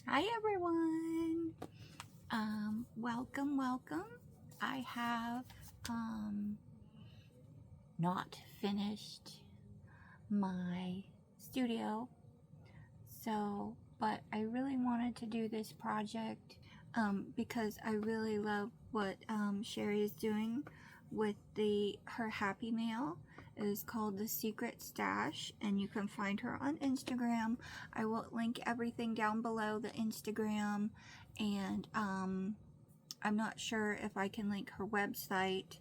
Hi everyone. Welcome. I have not finished my studio, but I really wanted to do this project because I really love what Sherry is doing with her Happy Mail. It is called The Secret Stash, and you can find her on Instagram. I will link everything down below, the Instagram, and I'm not sure if I can link her website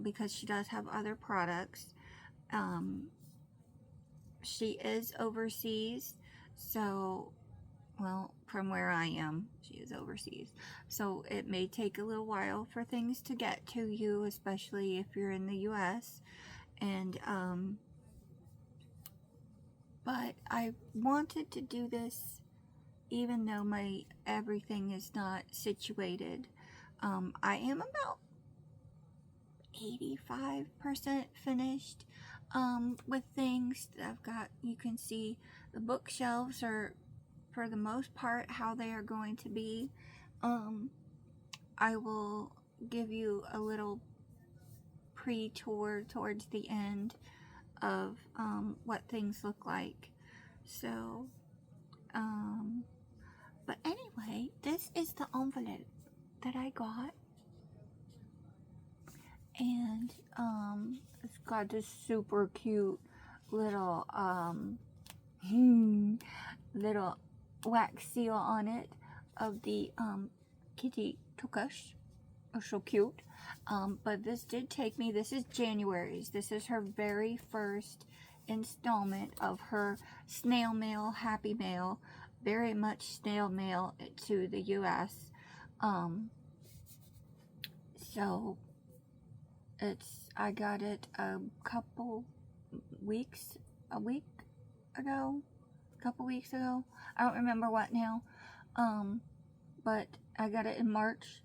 because she does have other products. She is overseas, so, well, from where I am, she is overseas. So it may take a little while for things to get to you, especially if you're in the US. And, but I wanted to do this even though my everything is not situated. I am about 85% finished with things that I've got. You can see the bookshelves are, for the most part, how they are going to be. I will give you a little pre-tour towards the end of what things look like. So, but anyway, this is the envelope that I got. And it's got this super cute little little wax seal on it of the kitty Tukash. Oh, so cute. But this did take me, this is January's. This is her very first installment of her snail mail, Happy Mail. Very much snail mail to the US. So I got it a couple weeks ago. I don't remember what now. But I got it in March.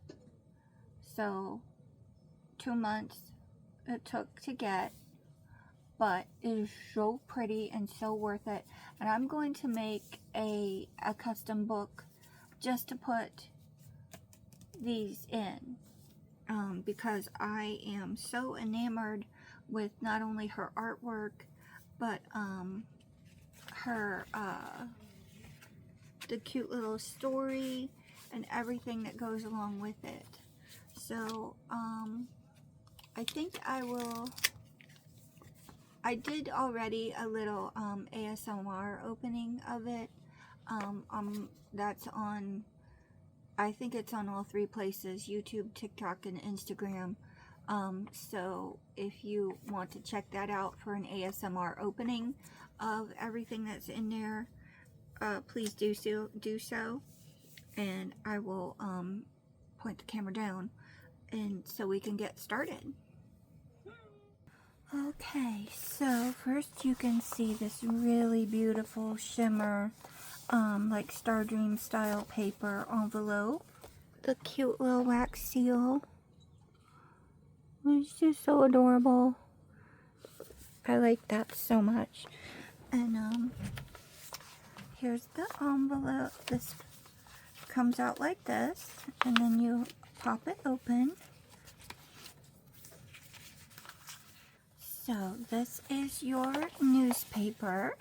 So 2 months it took to get, but it is so pretty and so worth it. And I'm going to make a custom book just to put these in. Because I am so enamored with not only her artwork, but her the cute little story and everything that goes along with it. So I think I did already a little ASMR opening of it. That's on, I think it's on all 3 places, YouTube, TikTok, and Instagram. So if you want to check that out for an ASMR opening of everything that's in there, please do so. And I will point the camera down, and so we can get started. Okay, so first you can see this really beautiful shimmer like Star Dream style paper envelope. The cute little wax seal. It's just so adorable. I like that so much. And here's the envelope. This comes out like this, and then you pop it open. So this is your newspaper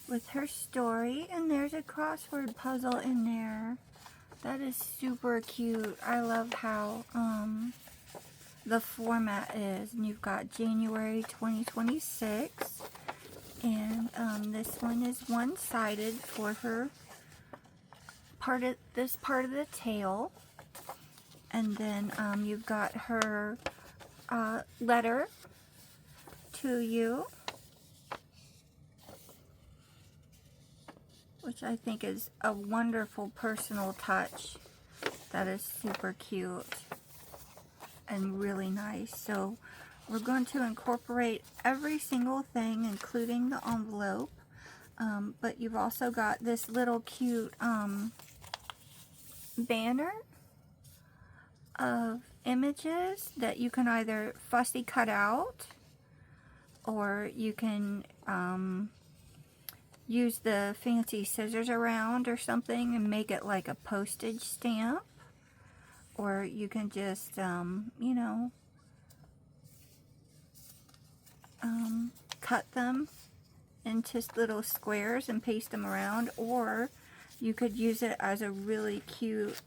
with her story, and there's a crossword puzzle in there. That is super cute. I love how the format is. And you've got January 2026, and this one is one-sided for her this part of the tail, and then you've got her letter to you, which I think is a wonderful personal touch. That is super cute and really nice. So we're going to incorporate every single thing, including the envelope. But you've also got this little cute banner of images that you can either fussy cut out, or you can use the fancy scissors around or something and make it like a postage stamp. Or you can just, you know, cut them into little squares and paste them around. Or you could use it as a really cute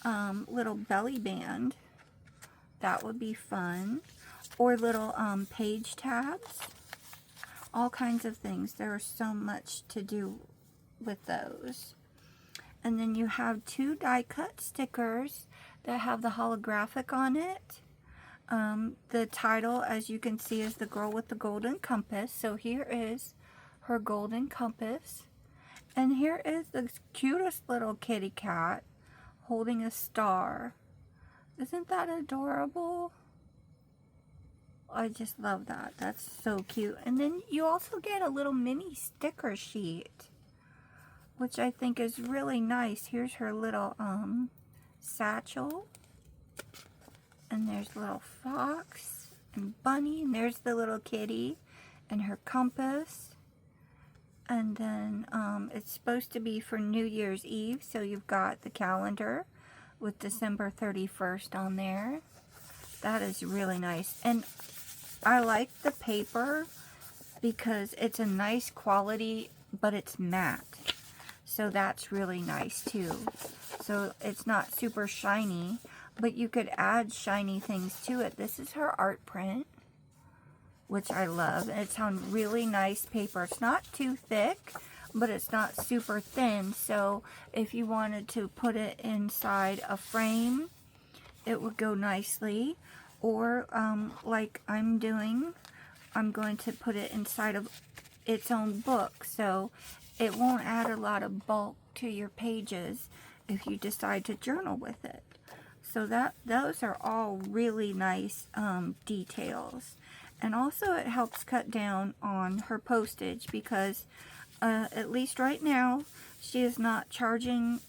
little belly band. That would be fun. Or little page tabs. All kinds of things. There is so much to do with those. And then you have 2 die cut stickers that have the holographic on it. The title, as you can see, is The Girl with the Golden Compass. So here is her golden compass. And here is the cutest little kitty cat holding a star. Isn't that adorable? I just love that. That's so cute. And then you also get a little mini sticker sheet, which I think is really nice. Here's her little satchel. And there's little fox and bunny. And there's the little kitty and her compass. And then it's supposed to be for New Year's Eve. So you've got the calendar with December 31st on there. That is really nice. And I like the paper because it's a nice quality, but it's matte. So that's really nice too. So it's not super shiny, but you could add shiny things to it. This is her art print, which I love. It's on really nice paper. It's not too thick, but it's not super thin. So if you wanted to put it inside a frame, it would go nicely. Or like I'm doing, I'm going to put it inside of its own book. So it won't add a lot of bulk to your pages if you decide to journal with it. So those are all really nice details. And also it helps cut down on her postage because at least right now she is not charging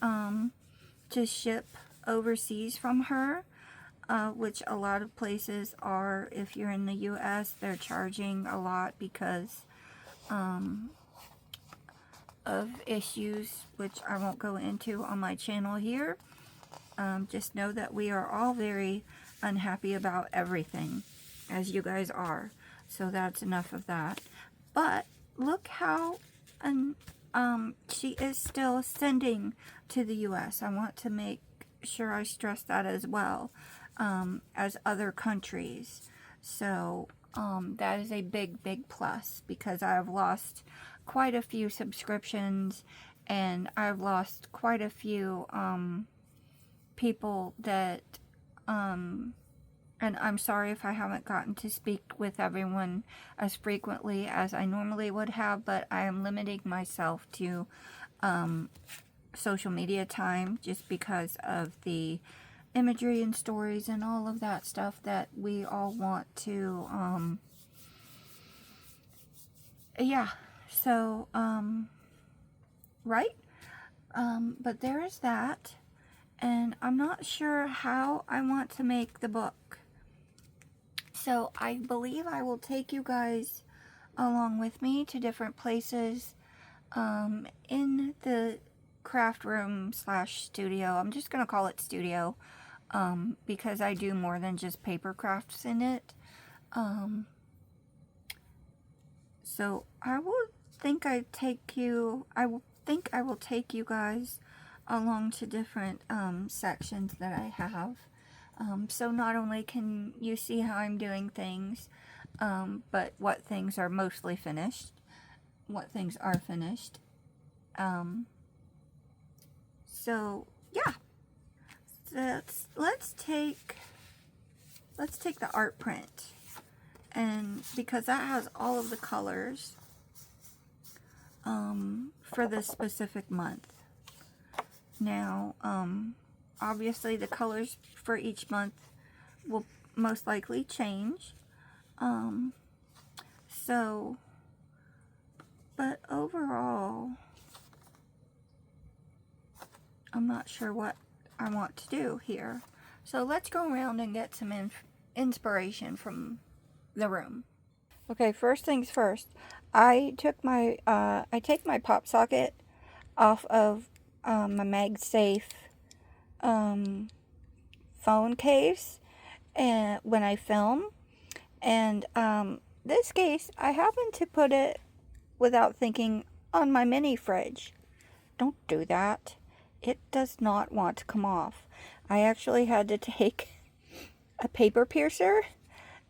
to ship overseas from her. Which a lot of places are. If you're in the US, they're charging a lot because of issues, which I won't go into on my channel here. Just know that we are all very unhappy about everything, as you guys are. So that's enough of that. But look how she is still sending to the US. I want to make sure I stress that as well. As other countries. So that is a big plus because I've lost quite a few subscriptions and I've lost quite a few people that and I'm sorry if I haven't gotten to speak with everyone as frequently as I normally would have, but I am limiting myself to social media time just because of the imagery and stories and all of that stuff that we all want to, yeah, so, right, but there is that, and I'm not sure how I want to make the book, so I believe I will take you guys along with me to different places, in the craft room / studio. I'm just going to call it studio. Because I do more than just paper crafts in it. So I will think I will take you guys along to different sections that I have. So not only can you see how I'm doing things, but what things are mostly finished, what things are finished. So yeah. Let's take the art print, and because that has all of the colors for this specific month. Now obviously the colors for each month will most likely change, so but overall I'm not sure what I want to do here. So let's go around and get some inspiration from the room. Okay, first things first. I take my pop socket off of my MagSafe phone case and when I film, and this case I happen to put it without thinking on my mini fridge. Don't do that. It does not want to come off. I actually had to take a paper piercer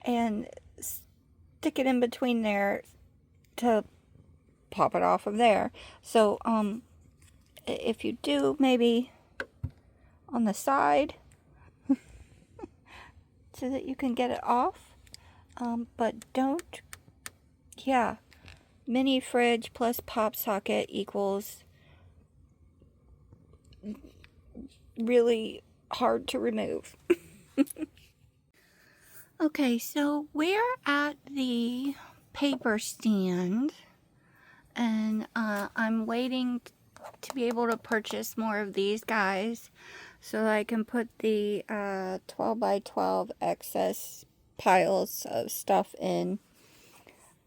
and stick it in between there to pop it off of there. So if you do, maybe on the side so that you can get it off, but don't, yeah, mini fridge plus pop socket equals really hard to remove. Okay, so we're at the paper stand, and I'm waiting to be able to purchase more of these guys so I can put the 12 by 12 excess piles of stuff in.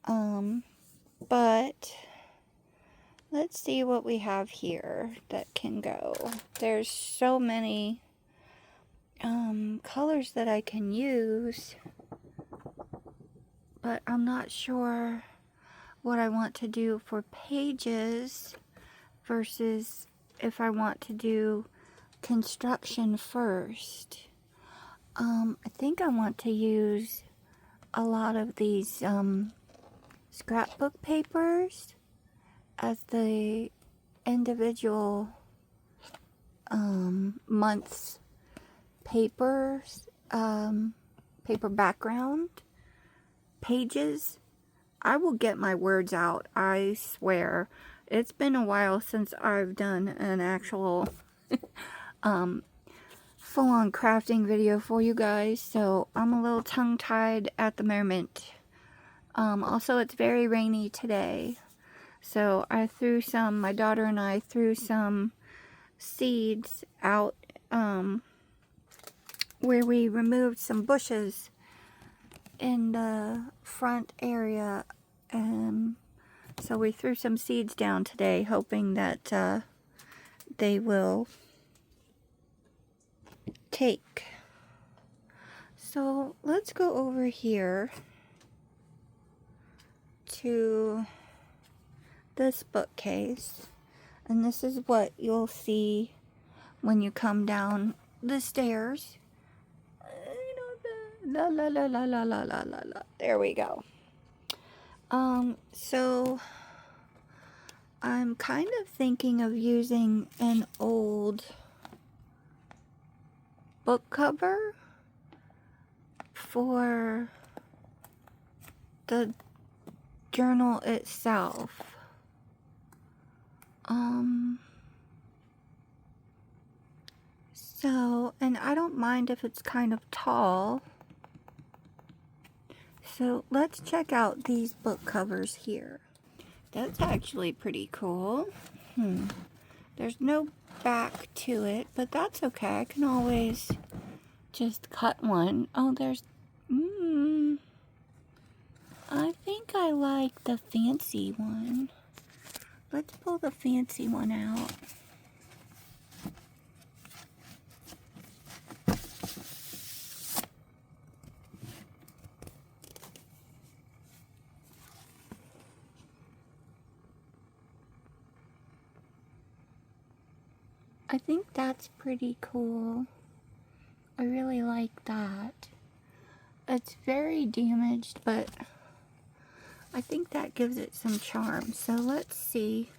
But let's see what we have here that can go. There's so many colors that I can use, but I'm not sure what I want to do for pages versus if I want to do construction first. I think I want to use a lot of these scrapbook papers as the individual months papers, paper background pages. I will get my words out, I swear. It's been a while since I've done an actual full-on crafting video for you guys, so I'm a little tongue-tied at the moment. Also, it's very rainy today, so my daughter and I threw some seeds out where we removed some bushes in the front area, so we threw some seeds down today, hoping that they will take. So let's go over here to this bookcase, and this is what you'll see when you come down the stairs. La la la la la la la la la. There we go. So I'm kind of thinking of using an old book cover for the journal itself. So, and I don't mind if it's kind of tall. So let's check out these book covers here. That's actually pretty cool. There's no back to it, but that's okay. I can always just cut one. Oh, there's... I think I like the fancy one. Let's pull the fancy one out. I think that's pretty cool. I really like that. It's very damaged, but I think that gives it some charm. So let's see.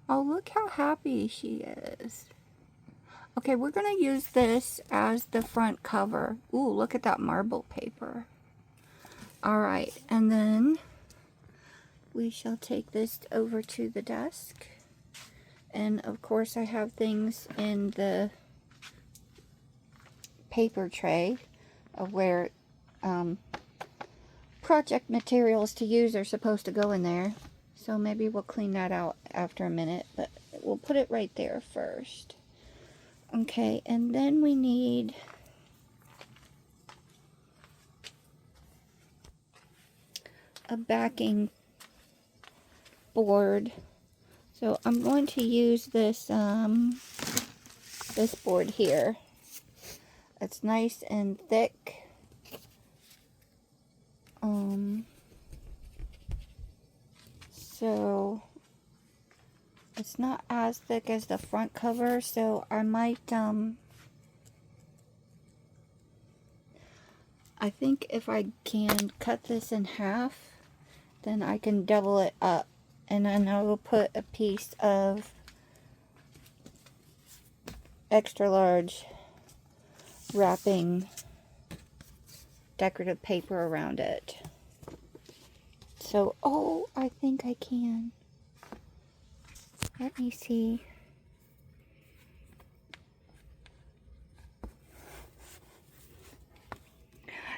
Oh, look how happy she is. Okay, we're going to use this as the front cover. Ooh, look at that marble paper. Alright, and then we shall take this over to the desk. And of course I have things in the paper tray of where project materials to use are supposed to go in there. So maybe we'll clean that out after a minute, but we'll put it right there first. Okay, and then we need a backing board. So I'm going to use this this board here. It's nice and thick. So it's not as thick as the front cover, so I might I think if I can cut this in half, then I can double it up, and then I will put a piece of extra large wrapping decorative paper around it. So, oh, I think I can. Let me see.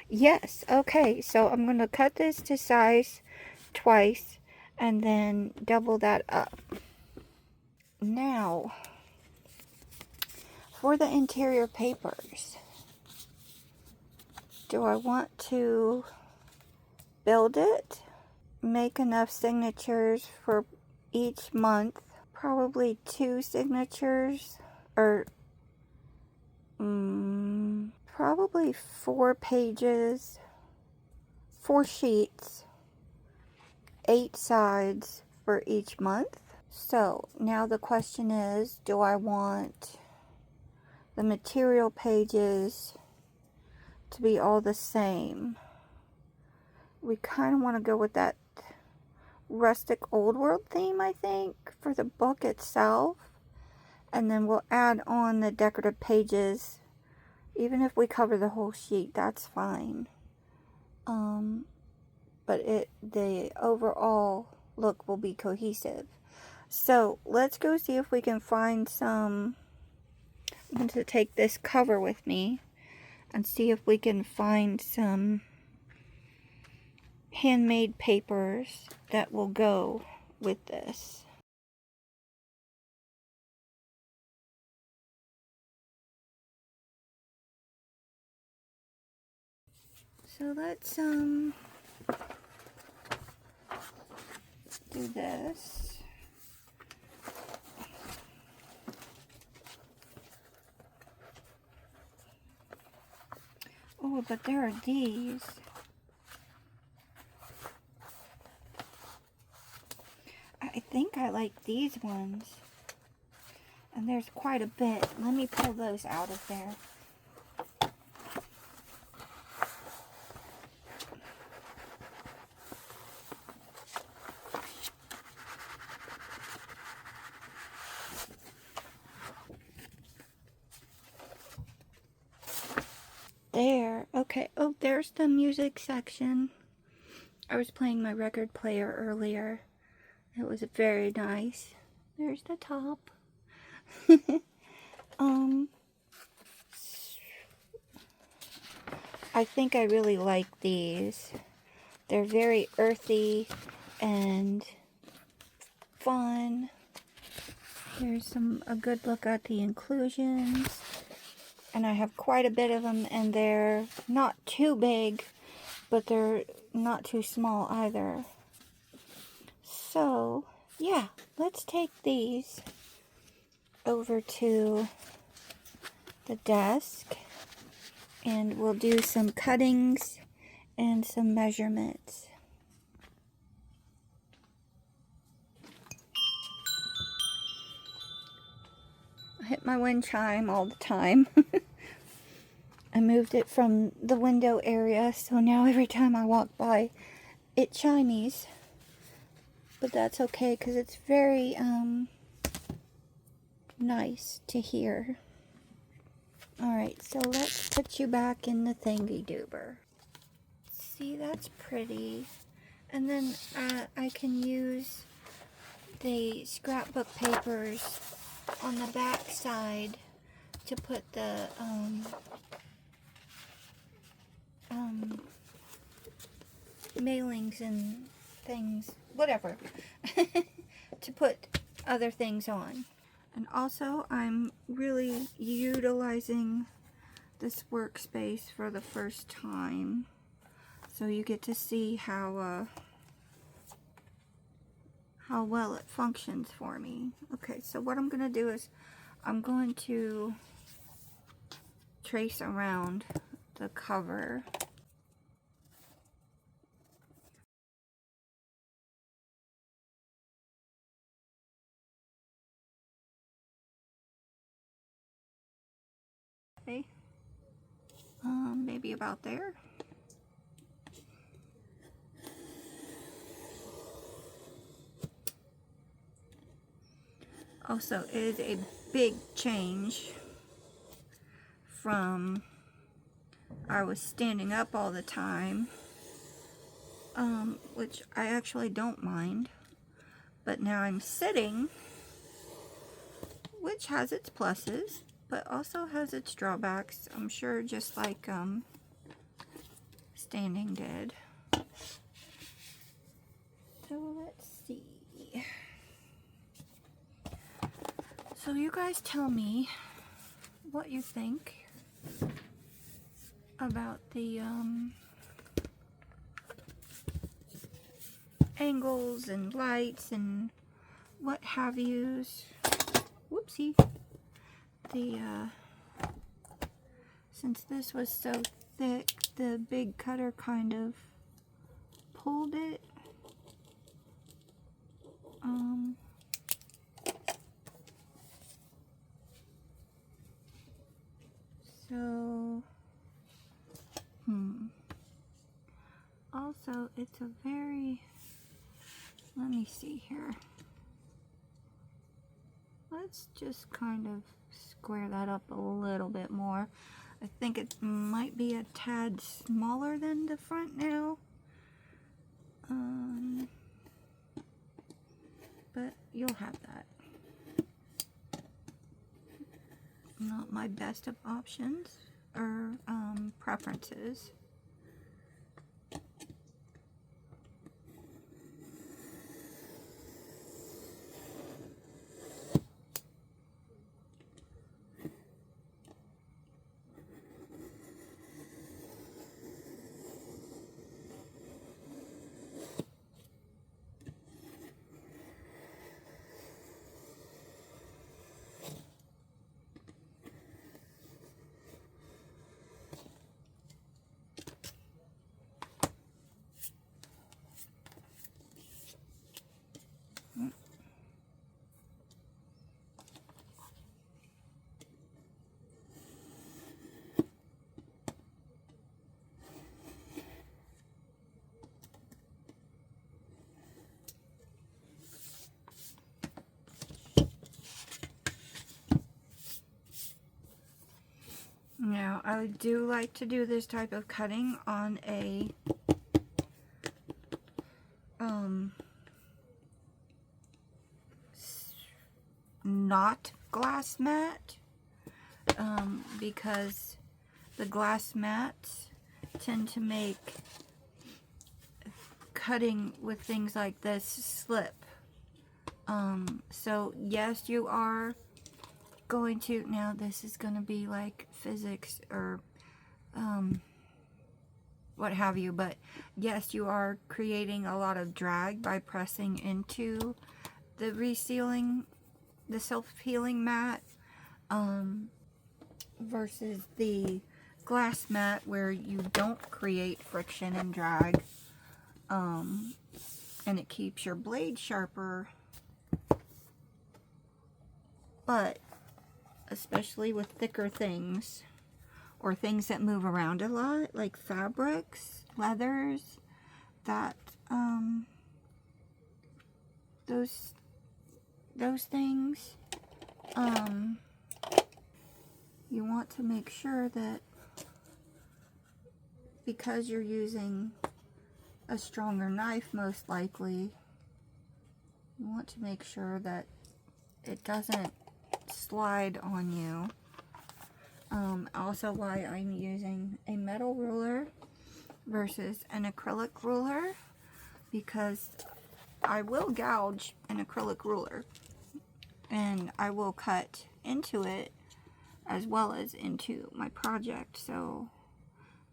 Yes, okay, so I'm going to cut this to size twice and then double that up. Now, for the interior papers, do I want to build it? Make enough signatures for each month? Probably 2 signatures, or probably 4 pages, 4 sheets, 8 sides for each month. So now the question is, do I want the material pages to be all the same? We kind of want to go with that rustic old world theme, I think, for the book itself. And then we'll add on the decorative pages. Even if we cover the whole sheet, that's fine. But the overall look will be cohesive. So let's go see if we can find some. I'm going to take this cover with me and see if we can find some handmade papers that will go with this. So let's do this. Oh, but there are these. I think I like these ones. And there's quite a bit. Let me pull those out of there. There. Okay. Oh, there's the music section. I was playing my record player earlier. It was very nice. There's the top. I think I really like these. They're very earthy and fun. Here's a good look at the inclusions. And I have quite a bit of them, and they're not too big, but they're not too small either. So, yeah, let's take these over to the desk, and we'll do some cuttings and some measurements. I hit my wind chime all the time. I moved it from the window area, so now every time I walk by, it chimes. But that's okay, because it's very nice to hear. Alright, so let's put you back in the thingy-doober. See, that's pretty. And then I can use the scrapbook papers on the back side to put the mailings and things, whatever, to put other things on. And also, I'm really utilizing this workspace for the first time. So you get to see how how well it functions for me. Okay, so what I'm going to do is I'm going to trace around the cover. Okay. Maybe about there. Also, it is a big change from I was standing up all the time, which I actually don't mind, but now I'm sitting, which has its pluses, but also has its drawbacks, I'm sure, just like standing did. So let's see. So you guys tell me what you think about the angles and lights and what have yous. Whoopsie. Since this was so thick, the big cutter kind of pulled it. So, also, it's a very, let me see here. Let's just kind of square that up a little bit more. I think it might be a tad smaller than the front now. But you'll have that. Not my best of options or preferences. Now, I do like to do this type of cutting on a not glass mat, because the glass mats tend to make cutting with things like this slip. So yes, you are going to, now this is going to be like physics or what have you, but yes, you are creating a lot of drag by pressing into the resealing, the self-healing mat, versus the glass mat where you don't create friction and drag, and it keeps your blade sharper. But especially with thicker things or things that move around a lot, like fabrics, leathers, that those things, you want to make sure that because you're using a stronger knife, most likely, you want to make sure that it doesn't slide on you. Also why I'm using a metal ruler versus an acrylic ruler, because I will gouge an acrylic ruler and I will cut into it as well as into my project. So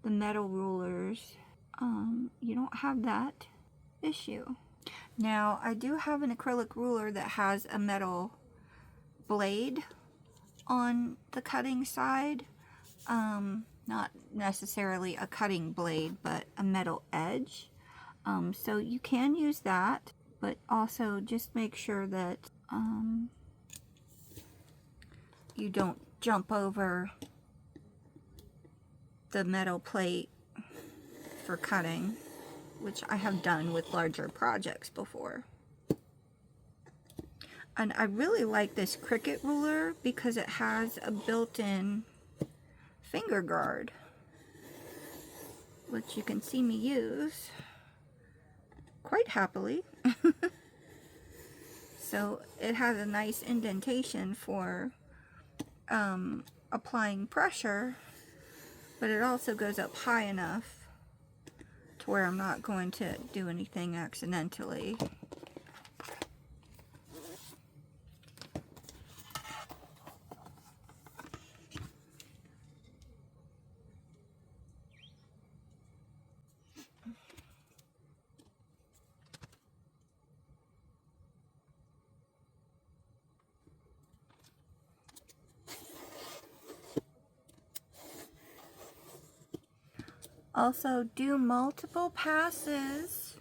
the metal rulers, you don't have that issue. Now, I do have an acrylic ruler that has a metal blade on the cutting side. Not necessarily a cutting blade, but a metal edge. So you can use that, but also just make sure that you don't jump over the metal plate for cutting, which I have done with larger projects before. And I really like this Cricut ruler because it has a built-in finger guard, which you can see me use quite happily. So it has a nice indentation for applying pressure, but it also goes up high enough to where I'm not going to do anything accidentally. Also, do multiple passes.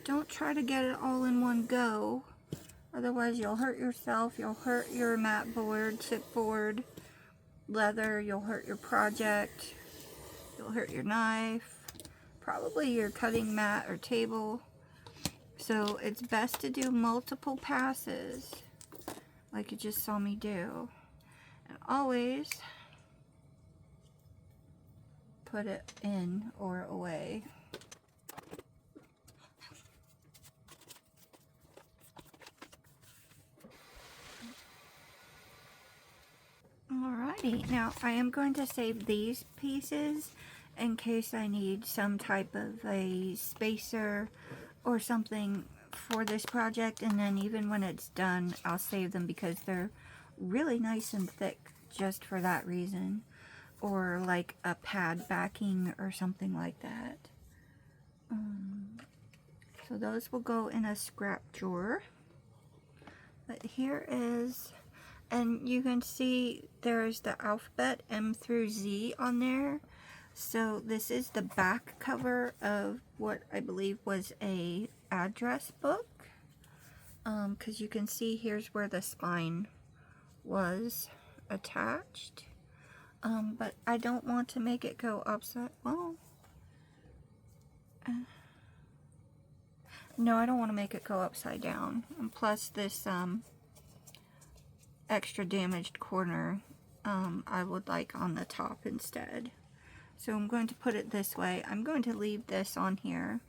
Don't try to get it all in one go. Otherwise, you'll hurt yourself. You'll hurt your mat board, chipboard, leather. You'll hurt your project. You'll hurt your knife. Probably your cutting mat or table. So, it's best to do multiple passes, like you just saw me do. And always put it in or away. Alrighty, now I am going to save these pieces in case I need some type of a spacer or something for this project, and then even when it's done I'll save them because they're really nice and thick just for that reason. Or like a pad backing or something like that. So those will go in a scrap drawer. But here is, and you can see there's the alphabet M through Z on there. So this is the back cover of what I believe was a address book. Because you can see here's where the spine was attached. But I don't want to make it go upside, well, no, I don't want to make it go upside down. And plus this, extra damaged corner, I would like on the top instead. So I'm going to put it this way. I'm going to leave this on here,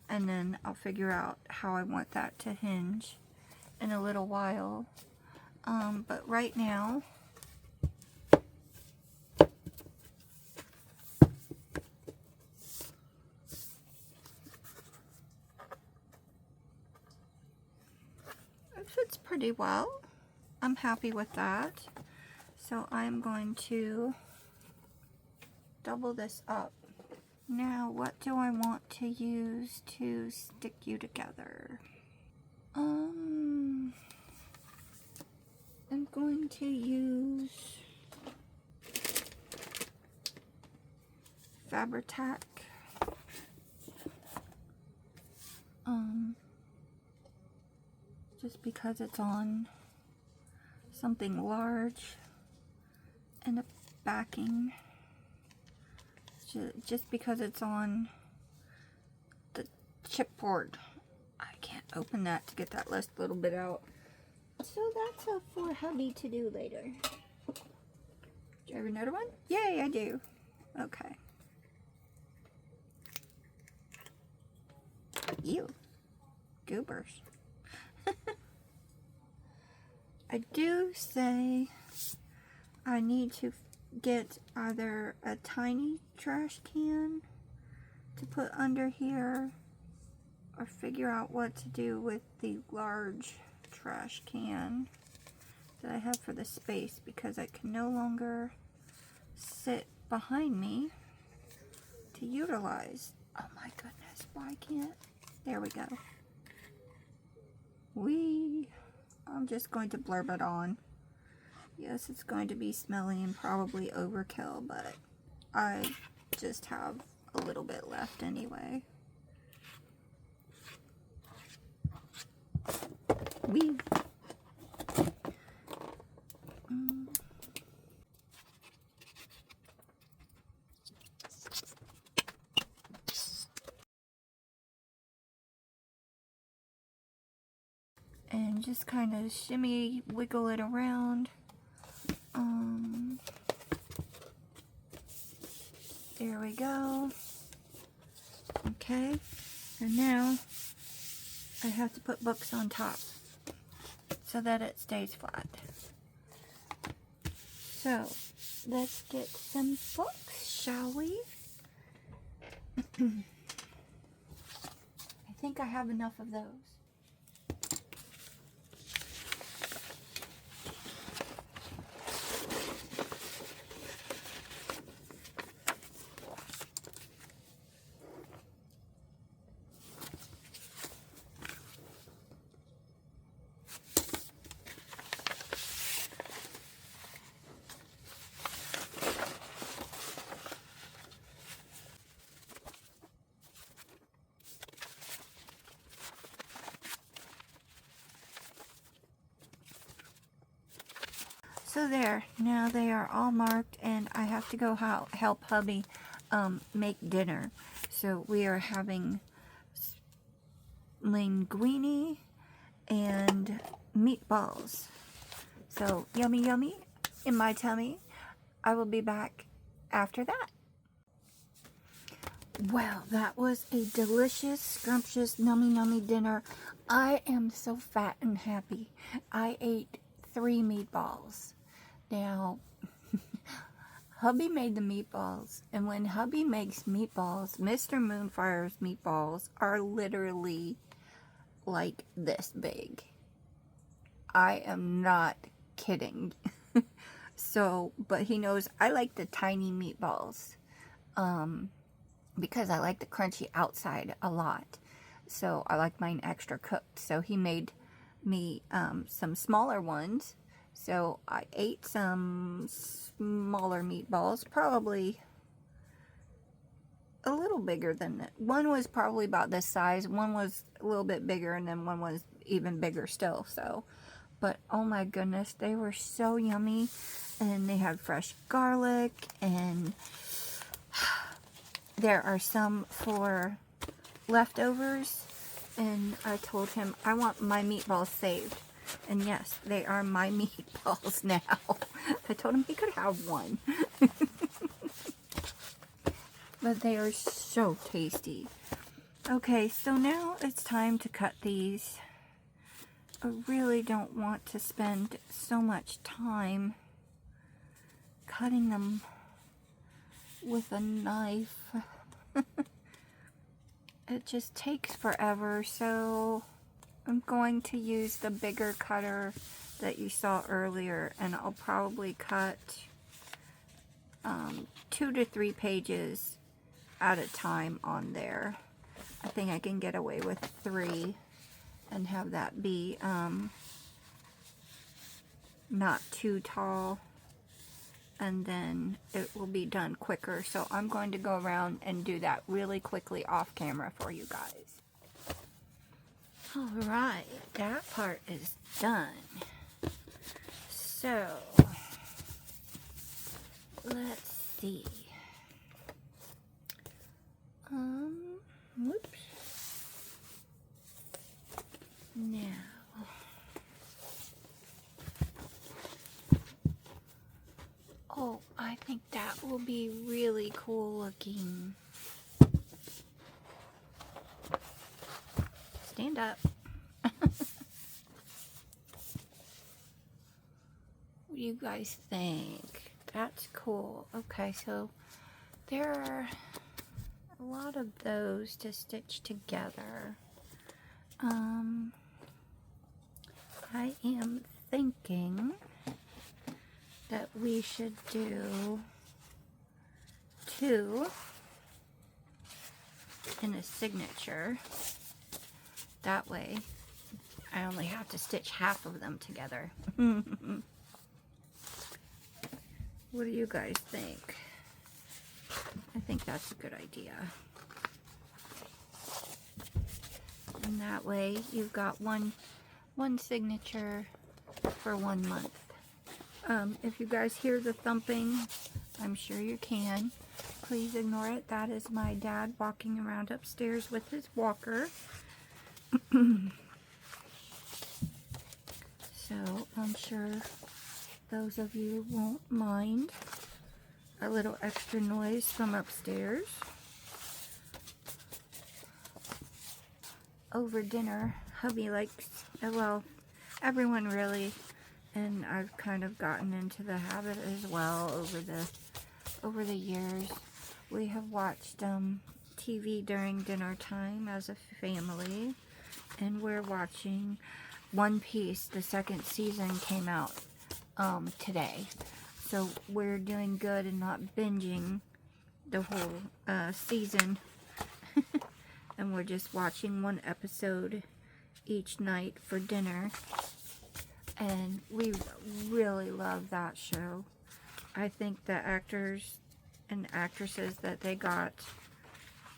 and then I'll figure out how I want that to hinge in a little while. But right now, it fits pretty well. I'm happy with that. So I'm going to double this up. Now, what do I want to use to stick you together? I'm going to use Fabri-Tac. Just because it's on something large and a backing. Just because it's on the chipboard. I can't open that to get that last little bit out. So that's for hubby to do later. Do you have another one? Yay, I do. Okay. Ew. Goobers. I do say I need to get either a tiny trash can to put under here or figure out what to do with the large trash can that I have for the space, because I can no longer sit behind me to utilize. Oh my goodness, why can't? There we go. I'm just going to blurb it on. Yes, it's going to be smelly and probably overkill, but I just have a little bit left anyway. Wee. And just kind of shimmy, wiggle it around. There we go. Okay, and now I have to put books on top so that it stays flat. So let's get some books, shall we? I think I have enough of those. So there, now they are all marked, and I have to go help hubby make dinner. So we are having linguine and meatballs. So yummy yummy in my tummy. I will be back after that. Well, that was a delicious, scrumptious, nummy dinner. I am so fat and happy. I ate 3 meatballs. Now, hubby made the meatballs, and when hubby makes meatballs, Mr. Moonfire's meatballs are literally like this big. I am not kidding. So, but he knows I like the tiny meatballs, because I like the crunchy outside a lot. So I like mine extra cooked. So he made me some smaller ones. So I ate some smaller meatballs, probably a little bigger than that. One was probably about this size, one was a little bit bigger, and then one was even bigger still. So, but oh my goodness, they were so yummy, and they had fresh garlic, and there are some for leftovers, and I told him I want my meatballs saved. And yes, they are my meatballs now. I told him he could have one. But they are so tasty. Okay, so now it's time to cut these. I really don't want to spend so much time cutting them with a knife. It just takes forever, so I'm going to use the bigger cutter that you saw earlier, and I'll probably cut 2 to 3 pages at a time on there. I think I can get away with 3 and have that be not too tall, and then it will be done quicker. So I'm going to go around and do that really quickly off camera for you guys. Alright, that part is done. So, let's see. Whoops. Now, oh, I think that will be really cool looking. Stand up. What do you guys think? That's cool. Okay, so there are a lot of those to stitch together. I am thinking that we should do 2 in a signature. That way I only have to stitch half of them together. What do you guys think? I think that's a good idea. And that way you've got one signature for 1 month. If you guys hear the thumping, I'm sure you can. Please ignore it. That is my dad walking around upstairs with his walker. So I'm sure those of you won't mind a little extra noise from upstairs. Over dinner, hubby likes, well, everyone really, and I've kind of gotten into the habit as well over the years. We have watched TV during dinner time as a family, and we're watching One Piece. The second season came out today, so we're doing good and not binging the whole season. And we're just watching one episode each night for dinner. And we really love that show. I think the actors and actresses that they got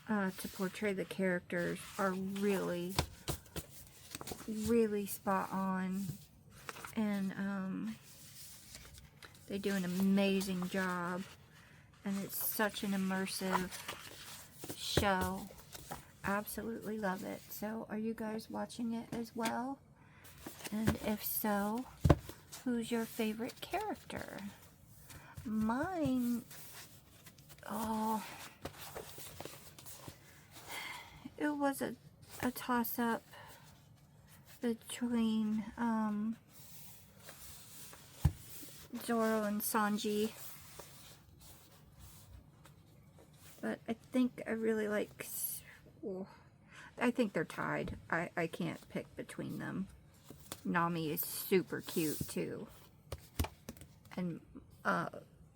to portray the characters are really, really spot on. And they do an amazing job. And it's such an immersive show. Absolutely love it. So, are you guys watching it as well? And if so, who's your favorite character? Mine, oh, it was a toss-up between Zoro and Sanji. But I think I really like... I think they're tied. I can't pick between them. Nami is super cute too. And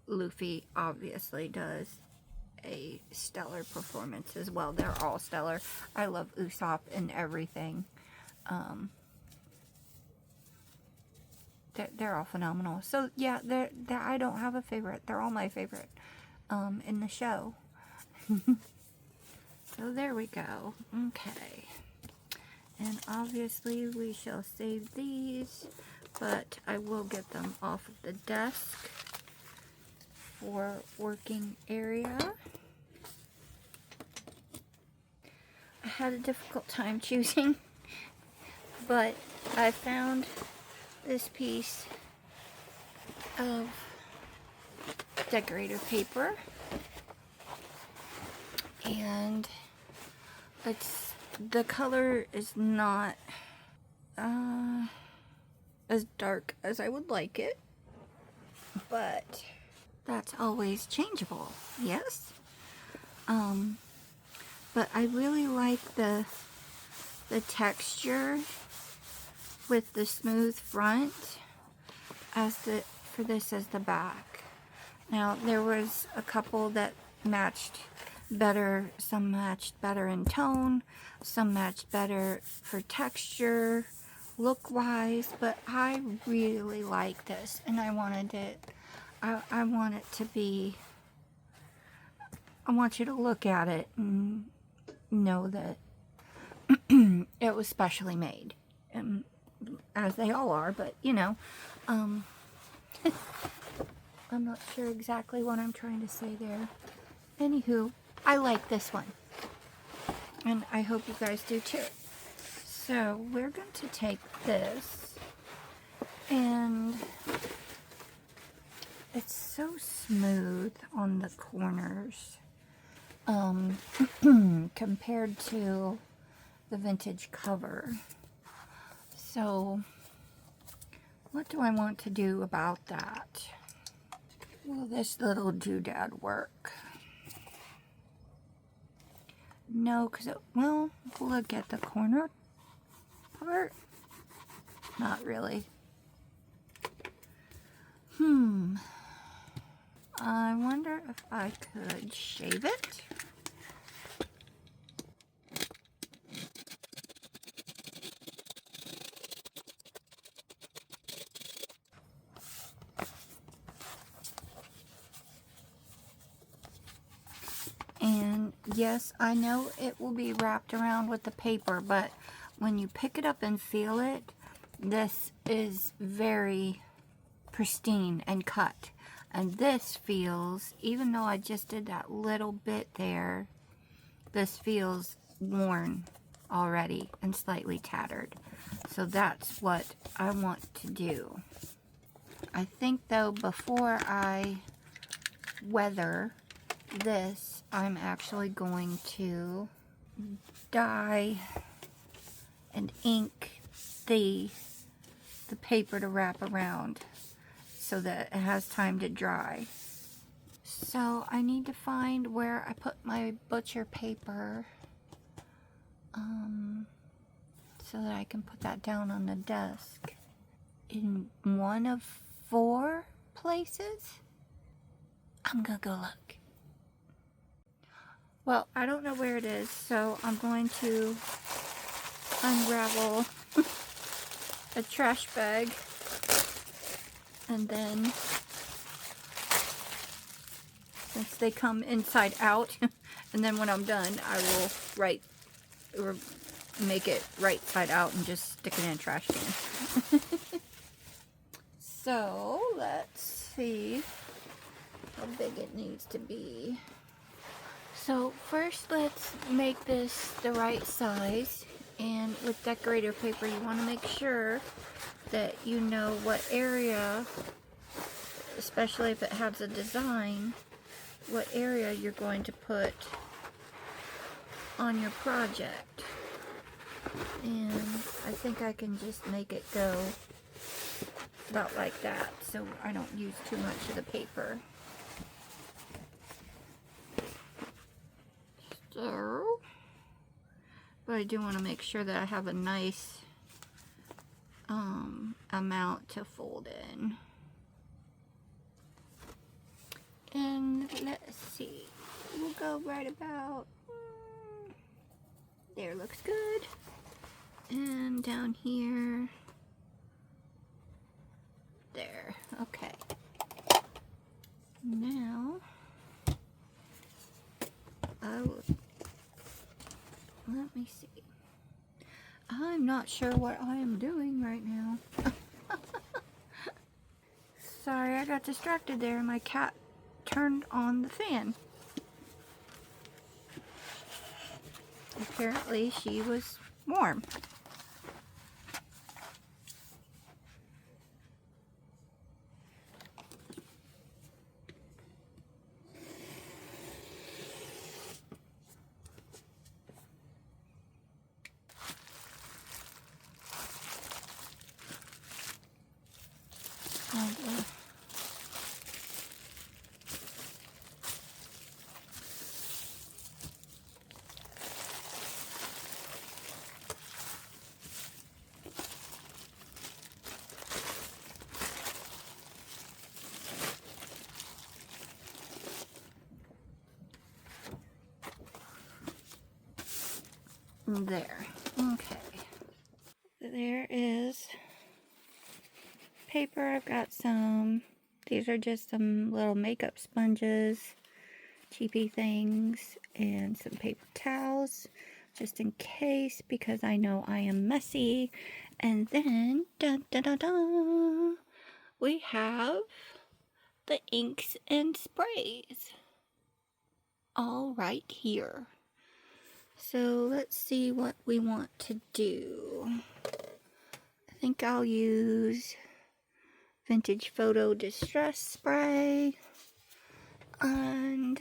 Luffy obviously does a stellar performance as well. They're all stellar. I love Usopp and everything. They're all phenomenal. So yeah, I don't have a favorite. They're all my favorite in the show. So there we go. Okay. And obviously we shall save these, but I will get them off of the desk for working area. I had a difficult time choosing, but I found this piece of decorator paper, and the color is not as dark as I would like it, but that's always changeable, yes? But I really like the texture with the smooth front for this as the back. Now, there was a couple that matched better, some matched better in tone, some matched better for texture, look-wise, but I really like this, and I wanted it, I want it to be, I want you to look at it and know that it was specially made, and as they all are, but you know, I'm not sure exactly what I'm trying to say there. Anywho, I like this one, and I hope you guys do too. So we're going to take this, and it's so smooth on the corners compared to the vintage cover. So what do I want to do about that? Will this little doodad work? No, because it, well, look at the corner part. Not really. I wonder if I could shave it. And yes, I know it will be wrapped around with the paper, but when you pick it up and feel it, this is very pristine and cut. And this feels, even though I just did that little bit there, this feels worn already and slightly tattered. So that's what I want to do. I think though, before I weather this, I'm actually going to dye and ink the paper to wrap around so that it has time to dry. So I need to find where I put my butcher paper so that I can put that down on the desk. In one of 4 places? I'm gonna go look. Well, I don't know where it is, so I'm going to unravel a trash bag, and then, since they come inside out, and then when I'm done, I will make it right side out and just stick it in a trash can. So, let's see how big it needs to be. So first let's make this the right size, and with decorator paper you want to make sure that you know what area, especially if it has a design, what area you're going to put on your project. And I think I can just make it go about like that so I don't use too much of the paper. So, but I do want to make sure that I have a nice amount to fold in. And let's see, we'll go right about there, looks good. And down here, there, okay. Now let me see. I'm not sure what I am doing right now. Sorry, I got distracted there. My cat turned on the fan. Apparently she was warm. There. Okay. There is paper. I've got some. These are just some little makeup sponges, cheapy things, and some paper towels, just in case, because I know I am messy. And then, dun, dun, dun, dun, we have the inks and sprays all right here. So let's see what we want to do. I think I'll use Vintage Photo Distress Spray. And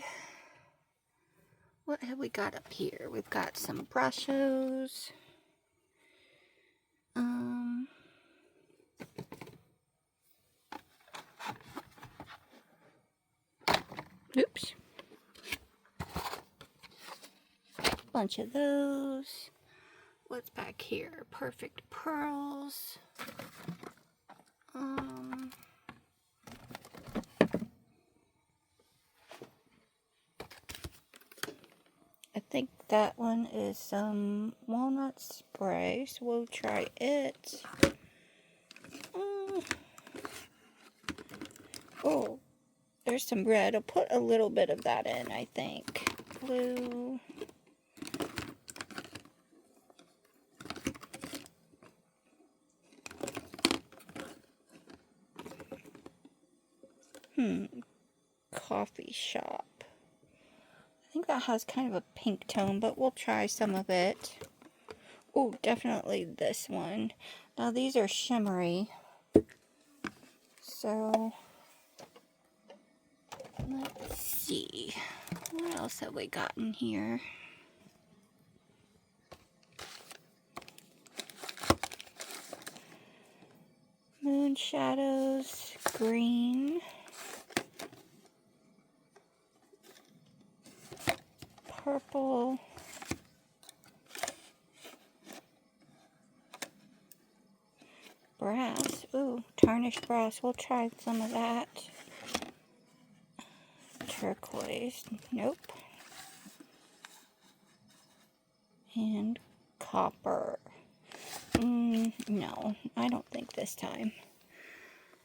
what have we got up here? We've got some brushes. Oops. Bunch of those. What's back here? Perfect Pearls. I think that one is some walnut spray, so we'll try it. Oh, there's some red. I'll put a little bit of that in, I think. blue. Coffee shop. I think that has kind of a pink tone, but we'll try some of it. Oh, definitely this one. Now these are shimmery. So, let's see. What else have we got in here? Moon shadows, green. Purple. Brass. Ooh, tarnished brass. We'll try some of that. Turquoise. Nope. And copper. No, I don't think this time.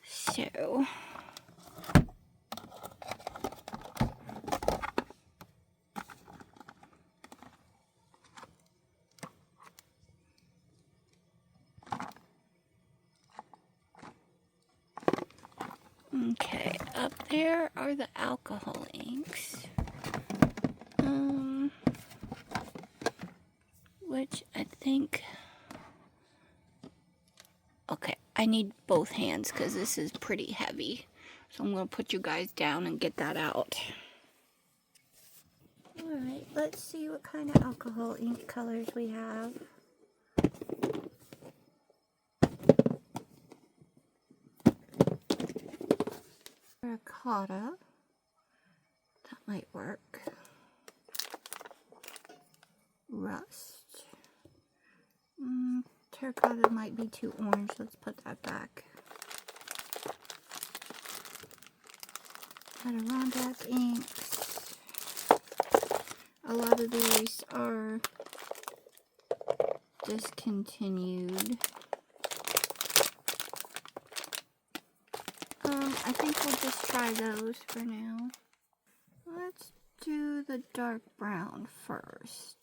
So, okay, up there are the alcohol inks. Which I think, okay, I need both hands because this is pretty heavy. So I'm going to put you guys down and get that out. Alright, let's see what kind of alcohol ink colors we have. Terracotta. That might work. Rust. Terracotta might be too orange. Let's put that back. Adirondack inks. A lot of these are discontinued. I think we'll just try those for now. Let's do the dark brown first.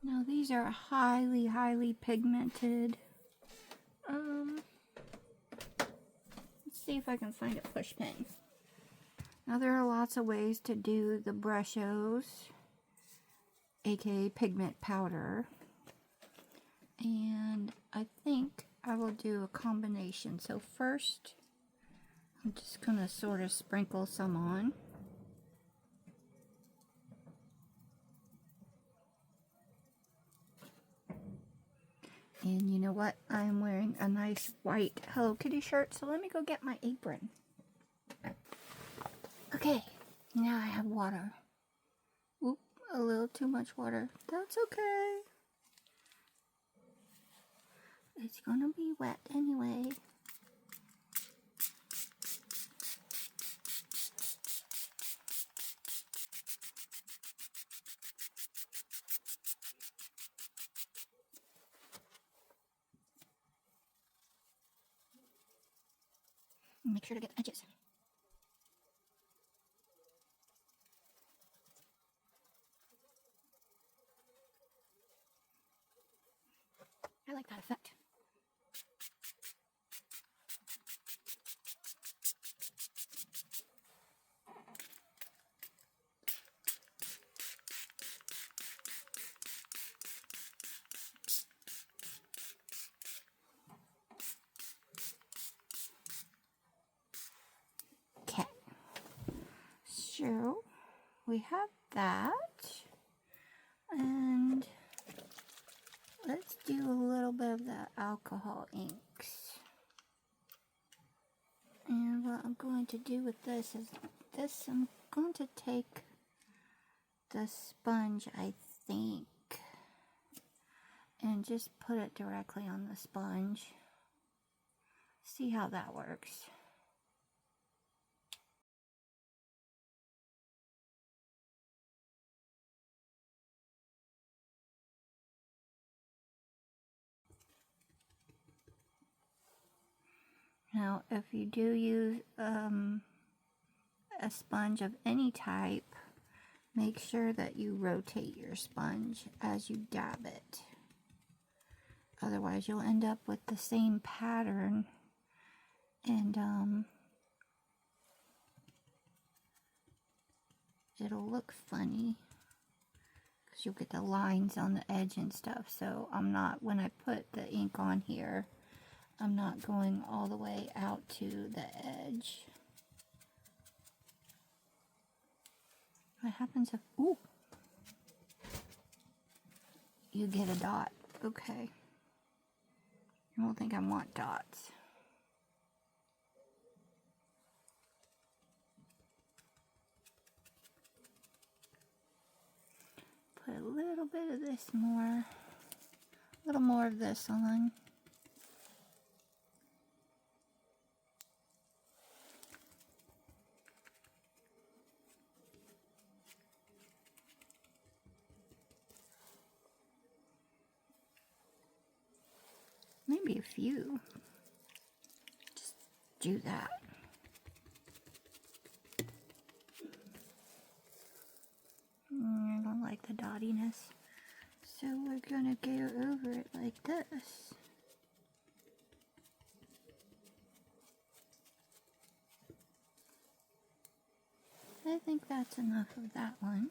Now these are highly pigmented. Let's see if I can find a push pin. Now there are lots of ways to do the brushos, aka pigment powder. And I think I will do a combination. So first, I'm just going to sort of sprinkle some on. And you know what? I'm wearing a nice white Hello Kitty shirt, so let me go get my apron. Okay, now I have water. Oop, a little too much water. That's okay. It's gonna be wet anyway. Make sure to get the edges. I like that effect. Okay. So, we have that. And let's do a little bit of the alcohol inks. And what I'm going to do with this is I'm going to take the sponge, I think, and just put it directly on the sponge. See how that works. Now, if you do use a sponge of any type, make sure that you rotate your sponge as you dab it. Otherwise, you'll end up with the same pattern, and it'll look funny because you'll get the lines on the edge and stuff. So I'm not, when I put the ink on here, I'm not going all the way out to the edge. What happens if, ooh, you get a dot? Okay. I don't think I want dots. Put a little bit of this more, a little more of this on. Maybe a few. Just do that. I don't like the dottiness. So we're gonna go over it like this. I think that's enough of that one.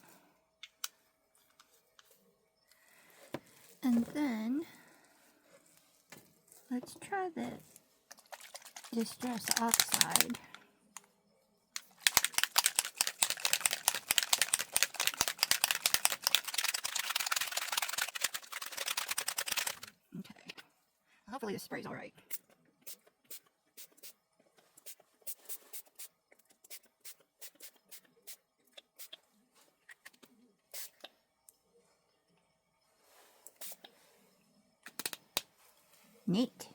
And then let's try the Distress Oxide. Okay. Hopefully this spray's alright. Neat.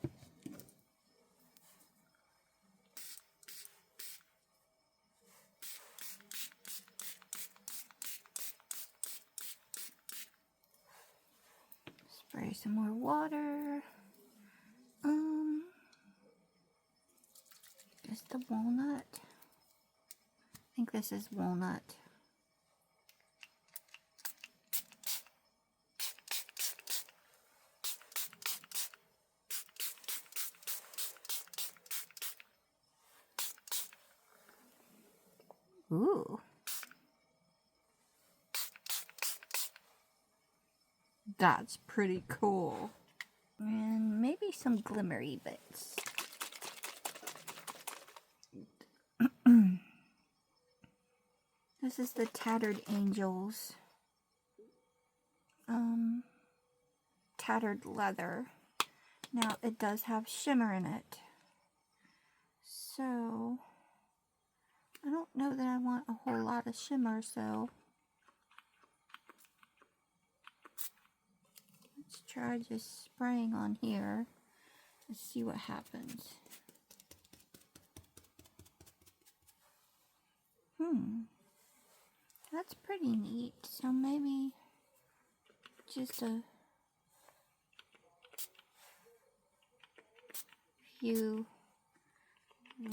Spray some more water. Just the walnut. I think this is walnut. Ooh. That's pretty cool. And maybe some glimmery bits. This is the Tattered Angels. Tattered leather. Now it does have shimmer in it. So I don't know that I want a whole lot of shimmer, so let's try just spraying on here. Let's see what happens. That's pretty neat. So maybe just a few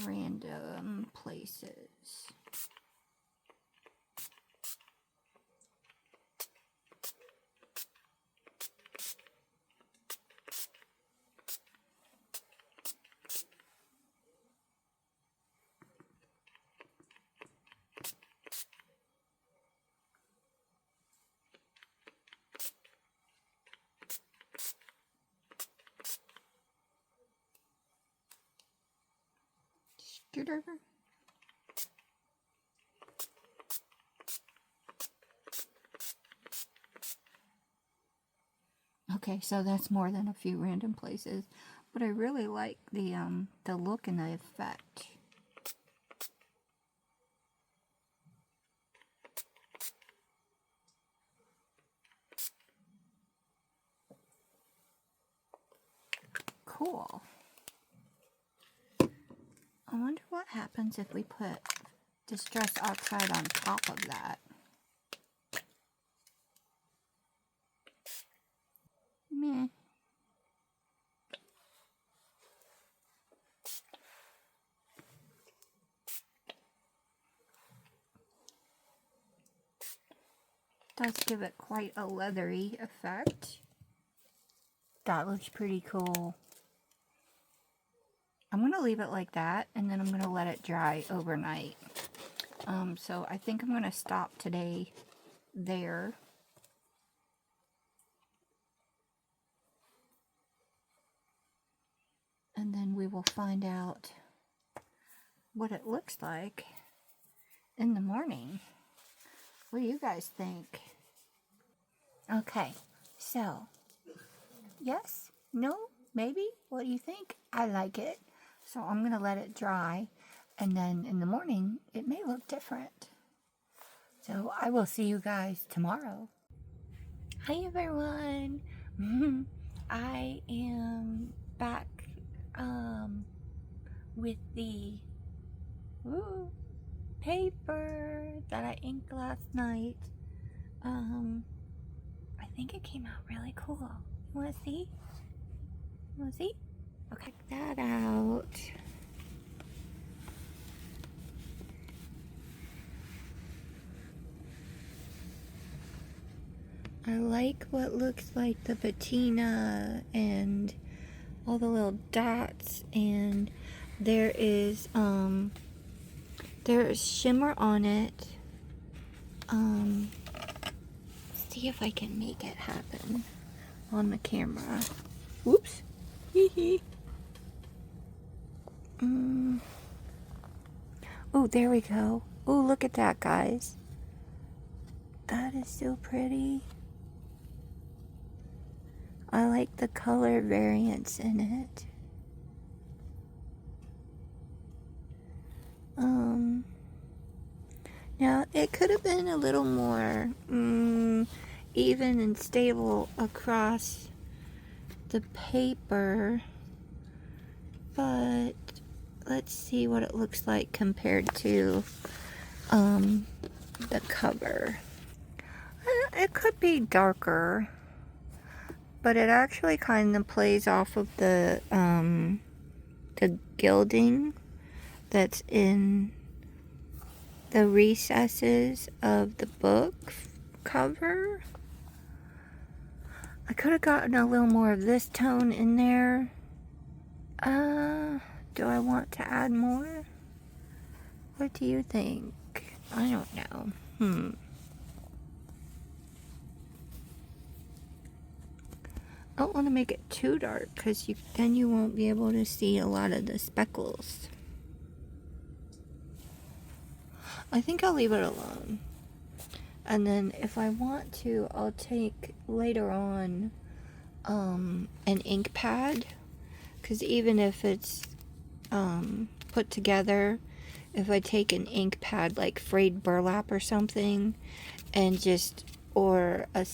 random places. Screwdriver. Okay, so that's more than a few random places, but I really like the look and the effect. Cool. I wonder what happens if we put Distress Oxide on top of that. Meh. Does give it quite a leathery effect. That looks pretty cool. I'm going to leave it like that, and then I'm going to let it dry overnight. So I think I'm going to stop today there. And then we will find out what it looks like in the morning. What do you guys think? Okay, so, yes, no, maybe, what do you think? I like it. So I'm going to let it dry, and then in the morning, it may look different. So I will see you guys tomorrow. Hi everyone! I am back with the paper that I inked last night. I think it came out really cool. You wanna see? You wanna see? Okay, check that out. I like what looks like the patina and all the little dots, and there is shimmer on it. See if I can make it happen on the camera. Whoops. Oh, there we go. Oh, look at that, guys. That is so pretty. I like the color variance in it. Now, it could have been a little more even and stable across the paper, but let's see what it looks like compared to the cover. It could be darker, but it actually kind of plays off of the gilding that's in the recesses of the book cover. I could have gotten a little more of this tone in there. Do I want to add more? What do you think? I don't know. I don't want to make it too dark, because then you won't be able to see a lot of the speckles. I think I'll leave it alone. And then if I want to, I'll take later on an ink pad. Because even if it's put together, if I take an ink pad like frayed burlap or something, and just, or a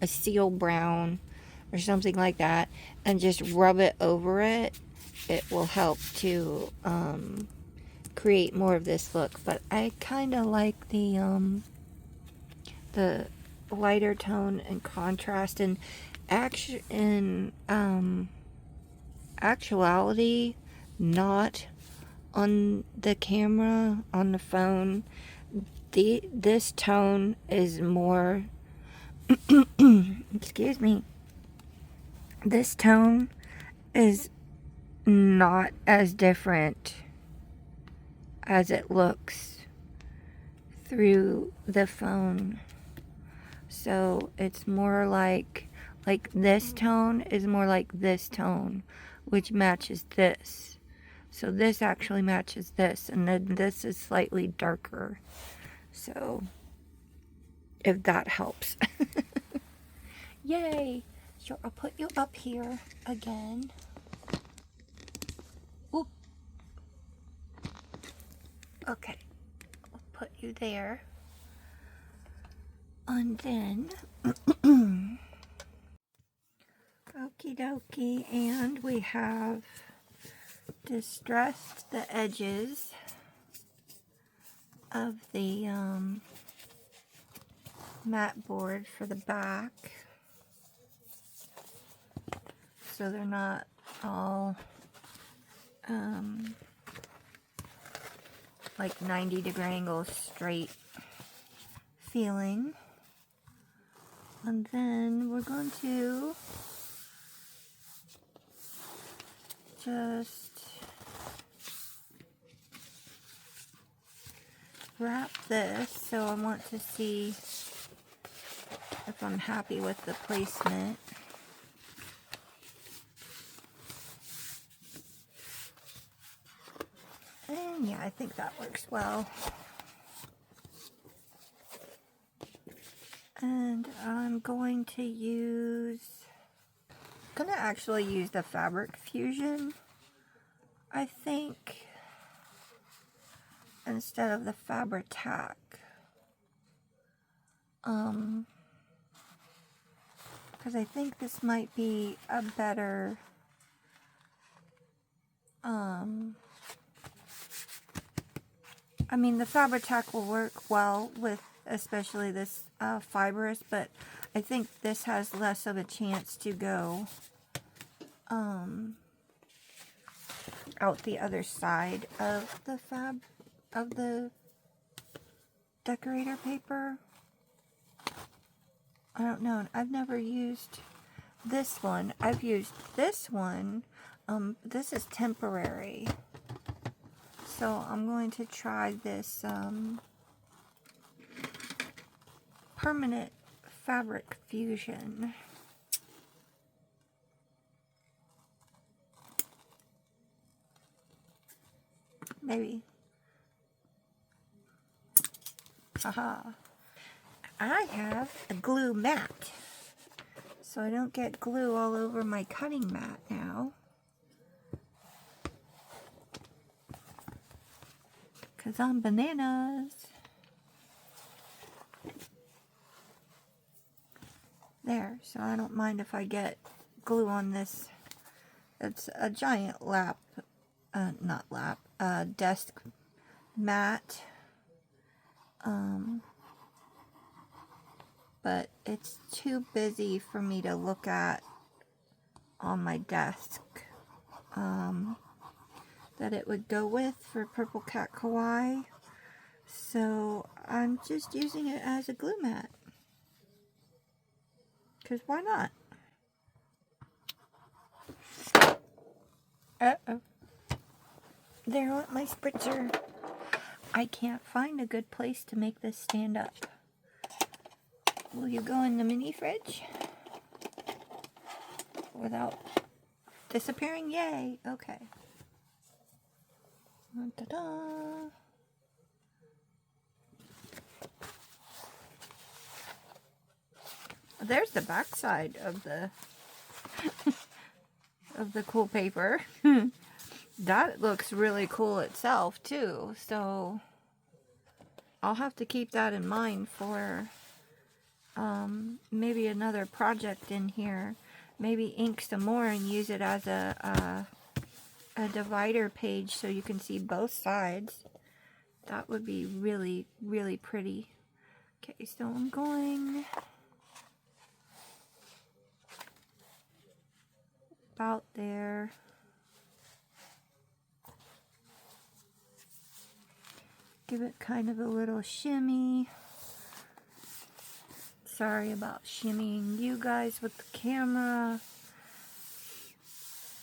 seal brown or something like that, and just rub it over it, it will help to create more of this look. But I kind of like the lighter tone and contrast, and actuality, not on the camera, on the phone, this tone is more excuse me, this tone is not as different as it looks through the phone. So it's more like this tone is more like this tone, which matches this. So this actually matches this, and then this is slightly darker. So if that helps. Yay! So I'll put you up here again. Oop. Okay, I'll put you there. And then, okie dokie, and we have distressed the edges of the mat board for the back, so they're not all like 90-degree angles straight. feeling. And then we're going to just wrap this. So I want to see if I'm happy with the placement. And yeah, I think that works well. And I'm going to actually use the Fabric Fusion, I think, instead of the Fabri-Tac. Because I think this might be a better, I mean, the Fabri-Tac will work well with especially this fibrous, but I think this has less of a chance to go out the other side of the decorator paper. I don't know. I've never used this one. I've used this one. This is temporary. So I'm going to try this permanent Fabric Fusion. Maybe. Haha. I have a glue mat, so I don't get glue all over my cutting mat now. Because I'm bananas. There, so I don't mind if I get glue on this. It's a giant desk mat. But it's too busy for me to look at on my desk that it would go with for Purple Cat Kawaii. So I'm just using it as a glue mat. Because why not? Uh-oh. There went my spritzer. I can't find a good place to make this stand up. Will you go in the mini fridge? Without disappearing? Yay! Okay. Ta-da! There's the back side of the of the cool paper. That looks really cool itself too, so I'll have to keep that in mind for maybe another project in here. Maybe ink some more and use it as a divider page so you can see both sides. That would be really, really pretty. Okay, so I'm going about there. Give it kind of a little shimmy. Sorry about shimmying you guys with the camera.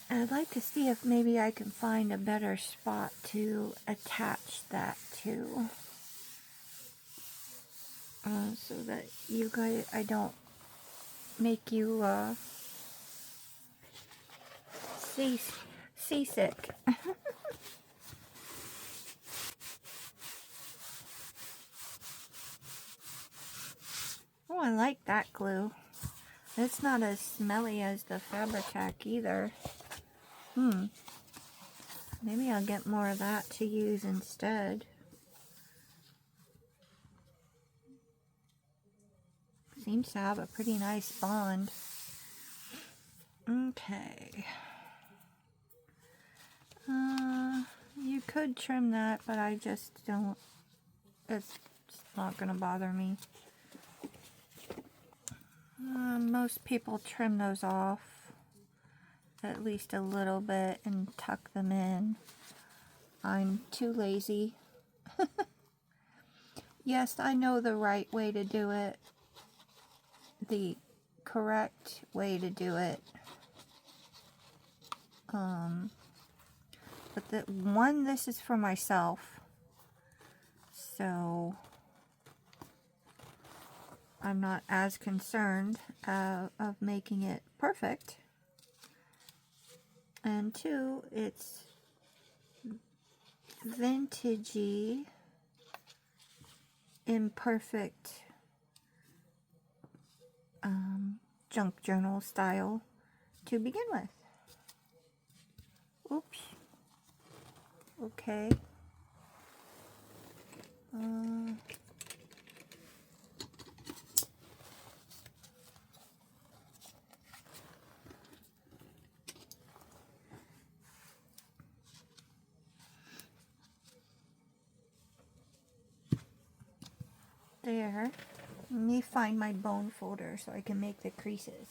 And I'd like to see if maybe I can find a better spot to attach that to. So that you guys, I don't make you seasick. Oh, I like that glue. It's not as smelly as the Fabri-Tac either. Maybe I'll get more of that to use instead. Seems to have a pretty nice bond. Okay. You could trim that, but I just don't. It's not going to bother me. Most people trim those off at least a little bit and tuck them in. I'm too lazy. Yes, I know the right way to do it. The correct way to do it. But this is for myself. So I'm not as concerned of making it perfect. And two, it's vintagey, imperfect junk journal style to begin with. Oops. Okay. There. Let me find my bone folder so I can make the creases.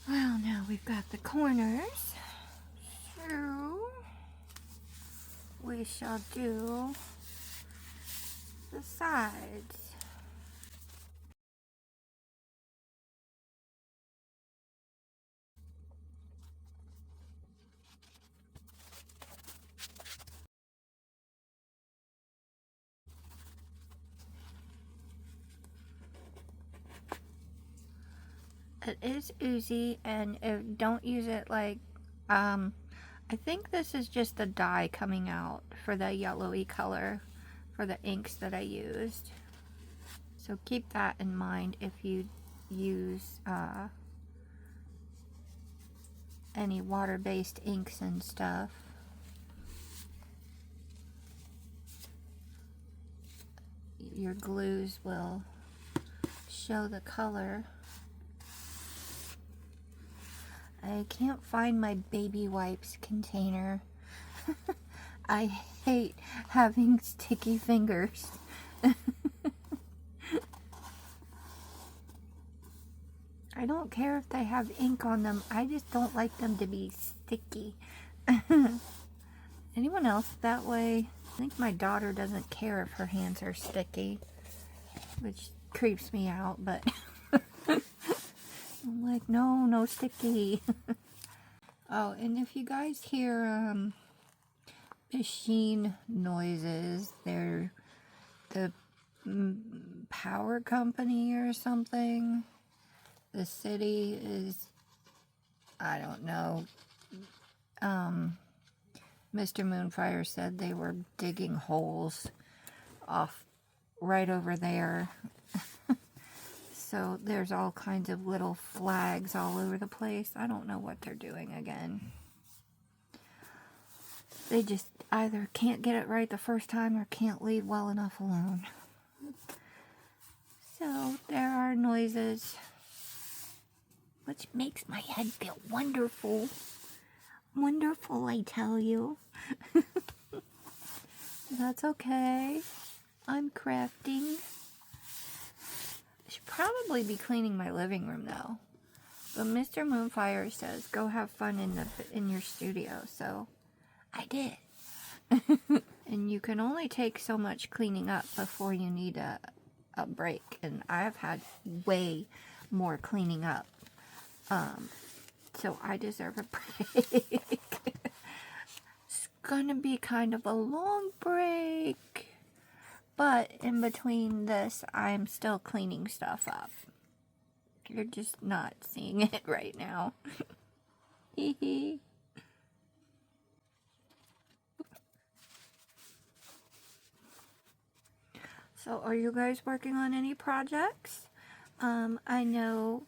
Well, now we've got the corners. So we shall do the sides. It is oozy, and don't use it like, I think this is just the dye coming out for the yellowy color for the inks that I used. So keep that in mind if you use any water-based inks and stuff. Your glues will show the color. I can't find my baby wipes container. I hate having sticky fingers. I don't care if they have ink on them. I just don't like them to be sticky. Anyone else that way? I think my daughter doesn't care if her hands are sticky, which creeps me out, but I'm like, no sticky. Oh, and if you guys hear machine noises, they're the power company or something. The city is, I don't know. Mr. Moonfire said they were digging holes off right over there. So there's all kinds of little flags all over the place. I don't know what they're doing again. They just either can't get it right the first time or can't leave well enough alone. So there are noises, which makes my head feel wonderful. Wonderful, I tell you. That's okay. I'm crafting. I should probably be cleaning my living room though. But Mr. Moonfire says go have fun in your studio, so I did. And you can only take so much cleaning up before you need a break, and I've had way more cleaning up. So I deserve a break. It's gonna be kind of a long break. But in between this, I'm still cleaning stuff up. You're just not seeing it right now. Hee hee. So are you guys working on any projects? I know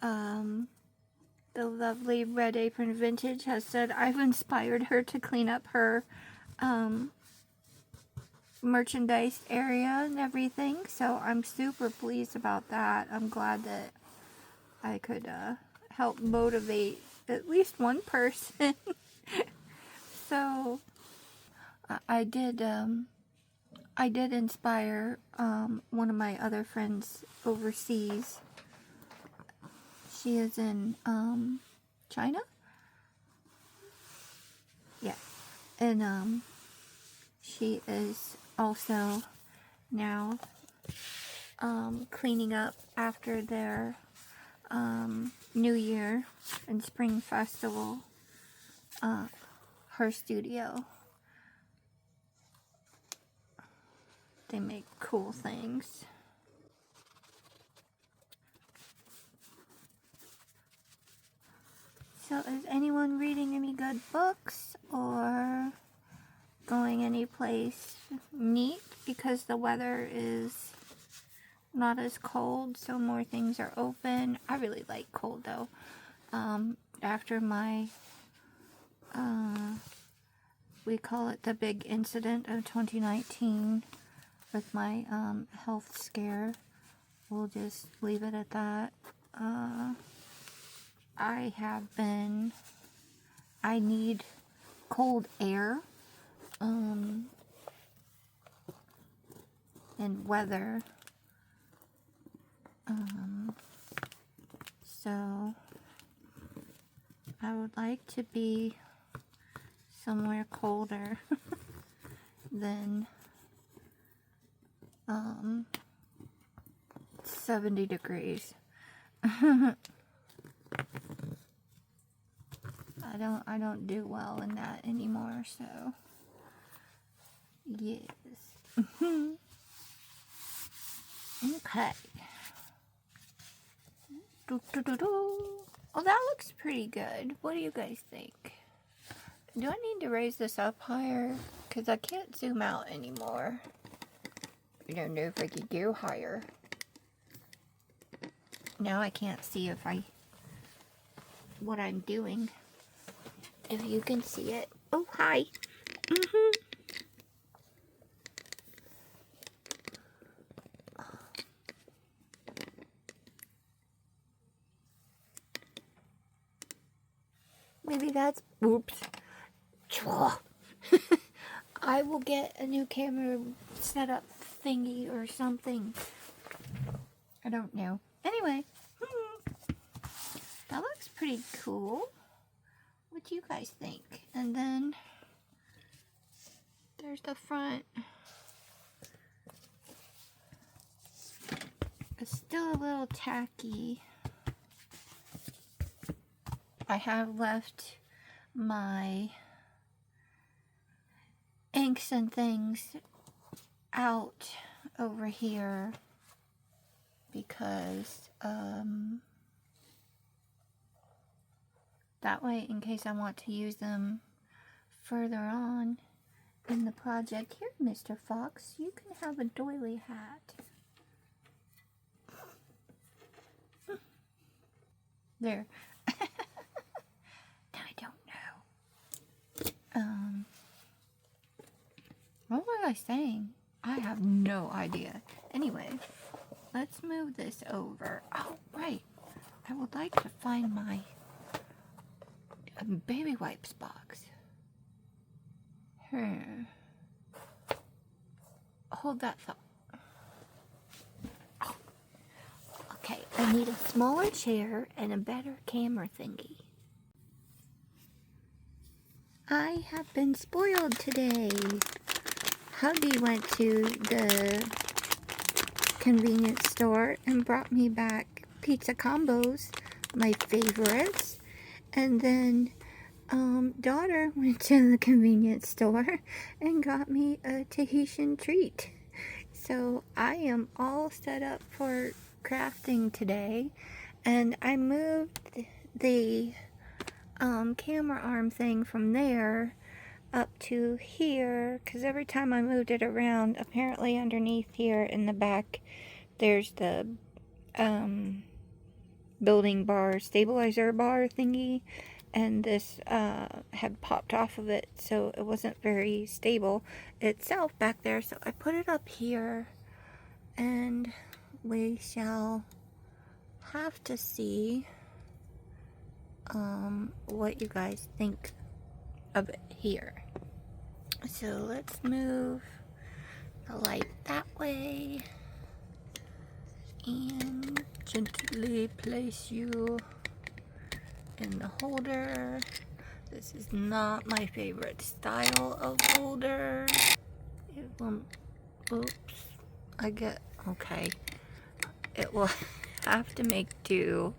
the lovely Red Apron Vintage has said I've inspired her to clean up her merchandise area and everything, so I'm super pleased about that. I'm glad that I could help motivate at least one person. So I did inspire one of my other friends overseas. She is in China. Yeah, and she is also now cleaning up after their New Year and Spring Festival. Her studio. They make cool things. So is anyone reading any good books or going any place neat? Because the weather is not as cold, so more things are open. I really like cold though. After my we call it the big incident of 2019 with my health scare, we'll just leave it at that. I need cold air and weather, so I would like to be somewhere colder than 70 degrees. I don't do well in that anymore, so yes. Okay. Oh, that looks pretty good. What do you guys think? Do I need to raise this up higher? Because I can't zoom out anymore. I don't know if I could go higher. Now I can't see what I'm doing. If you can see it. Oh, hi. Maybe that's... Oops. I will get a new camera setup thingy or something. I don't know. Anyway. That looks pretty cool. What do you guys think? And then there's the front. It's still a little tacky. I have left my inks and things out over here because that way, in case I want to use them further on in the project. Here, Mr. Fox, you can have a doily hat. There. Now I don't know. What was I saying? I have no idea. Anyway, let's move this over. Oh, right. I would like to find my baby wipes box. Hold that thought. Oh. Okay, I need a smaller chair and a better camera thingy. I have been spoiled today. Hubby went to the convenience store and brought me back pizza combos, my favorites. And then daughter went to the convenience store and got me a Tahitian treat. So I am all set up for crafting today. And I moved the camera arm thing from there up to here, because every time I moved it around, apparently underneath here in the back there's the building bar, stabilizer bar thingy, and this had popped off of it, so it wasn't very stable itself back there. So I put it up here, and we shall have to see what you guys think of it here. So let's move the light that way and gently place you in the holder. This is not my favorite style of holder. It will, oops, okay. It will have to make do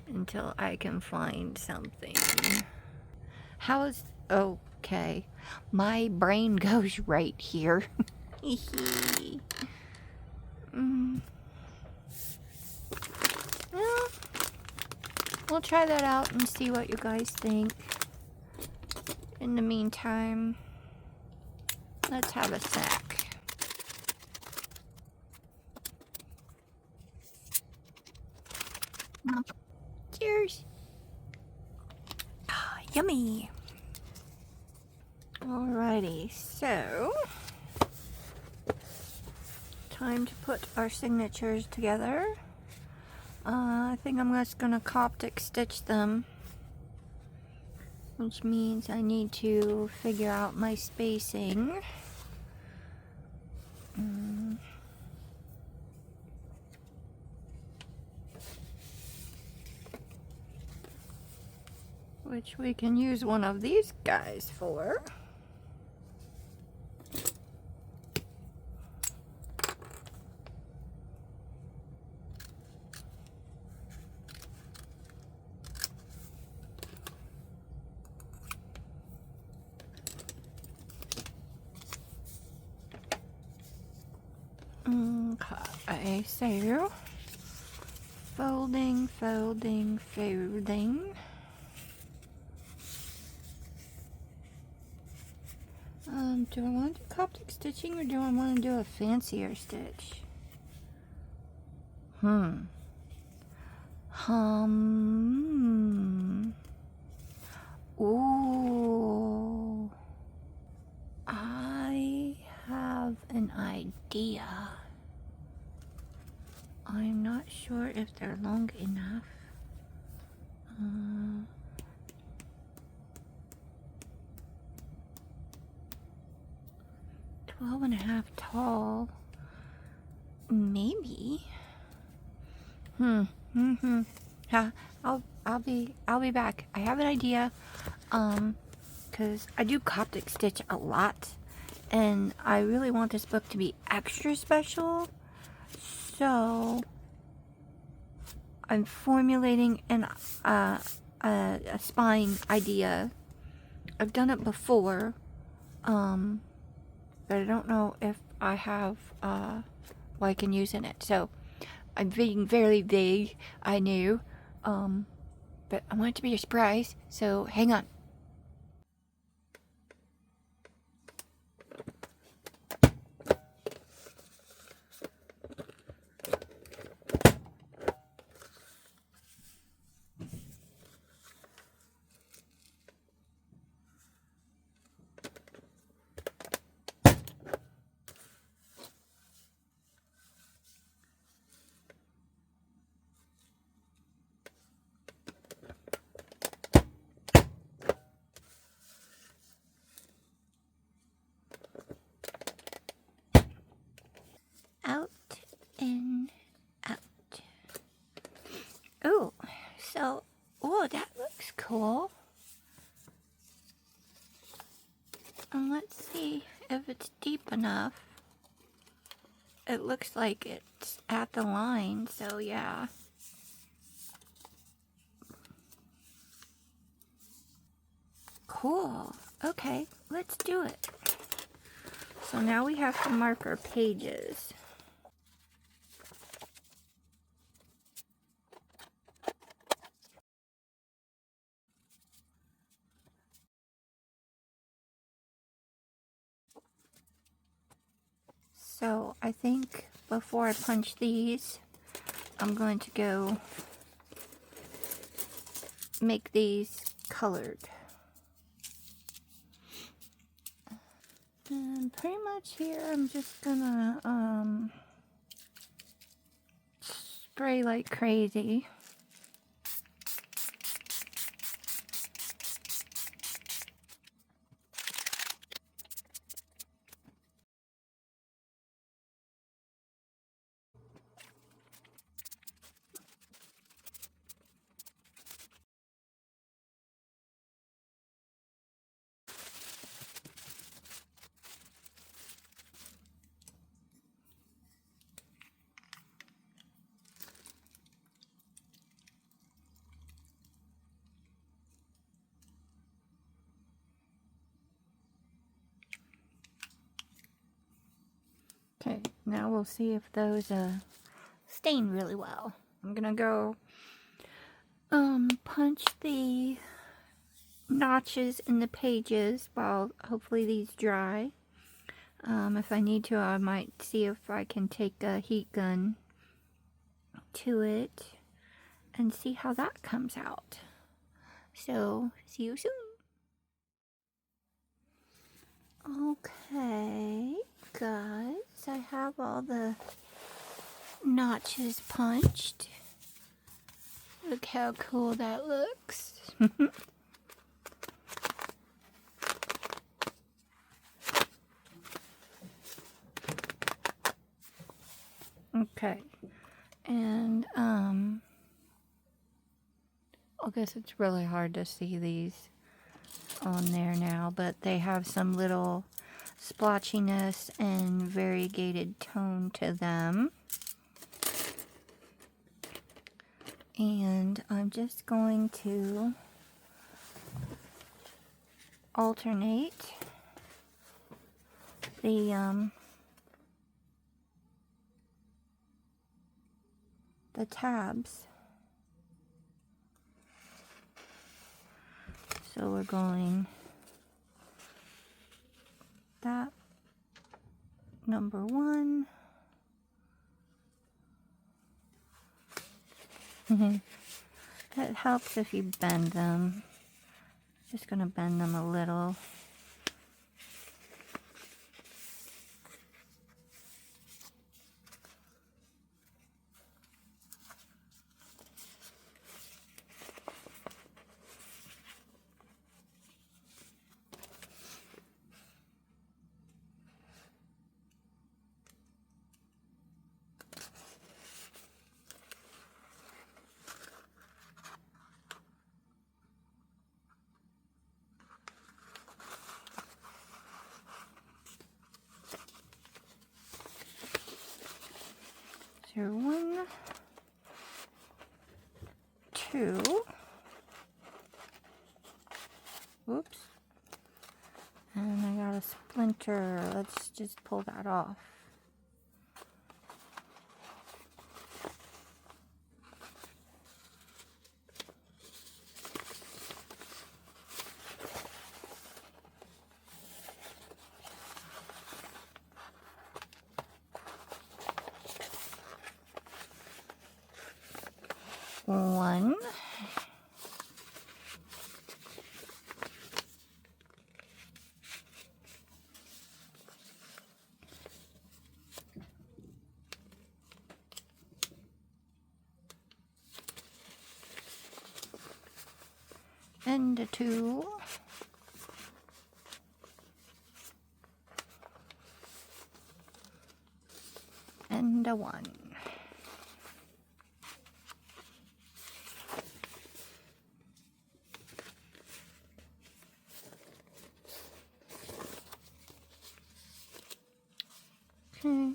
until I can find something. Okay. My brain goes right here. Well, we'll try that out and see what you guys think. In the meantime, let's have a snack. Cheers. Yummy. Alrighty, so time to put our signatures together. I think I'm just gonna Coptic stitch them, which means I need to figure out my spacing. Which we can use one of these guys for. Okay, so folding. Do I want to do Coptic stitching or do I want to do a fancier stitch? Ooh. I have an idea. I'm not sure if they're long enough. 12.5 tall. Maybe. Yeah, I'll be back. I have an idea. Cause I do Coptic stitch a lot, and I really want this book to be extra special. So I'm formulating a spine idea. I've done it before, but I don't know if I have what I can use in it. So I'm being very vague, I knew, but I want it to be a surprise, so hang on. Out and out. Oh, so, that looks cool. And let's see if it's deep enough. It looks like it's at the line, so yeah. Cool. Okay, let's do it. So now we have to mark our pages. So I think before I punch these, I'm going to go make these colored. And pretty much here I'm just gonna spray like crazy. Okay, now we'll see if those stain really well. I'm gonna go punch the notches in the pages while hopefully these dry. If I need to, I might see if I can take a heat gun to it and see how that comes out. So, see you soon. Okay, guys, I have all the notches punched. Look how cool that looks. Okay, and I guess it's really hard to see these on there now, but they have some little splotchiness and variegated tone to them. And I'm just going to alternate the tabs. So we're going that number 1. It helps if you bend them. Just gonna bend them a little. So 1, 2. Whoops. And I got a splinter. Let's just pull that off. One. And a 2. And a 1. Okay.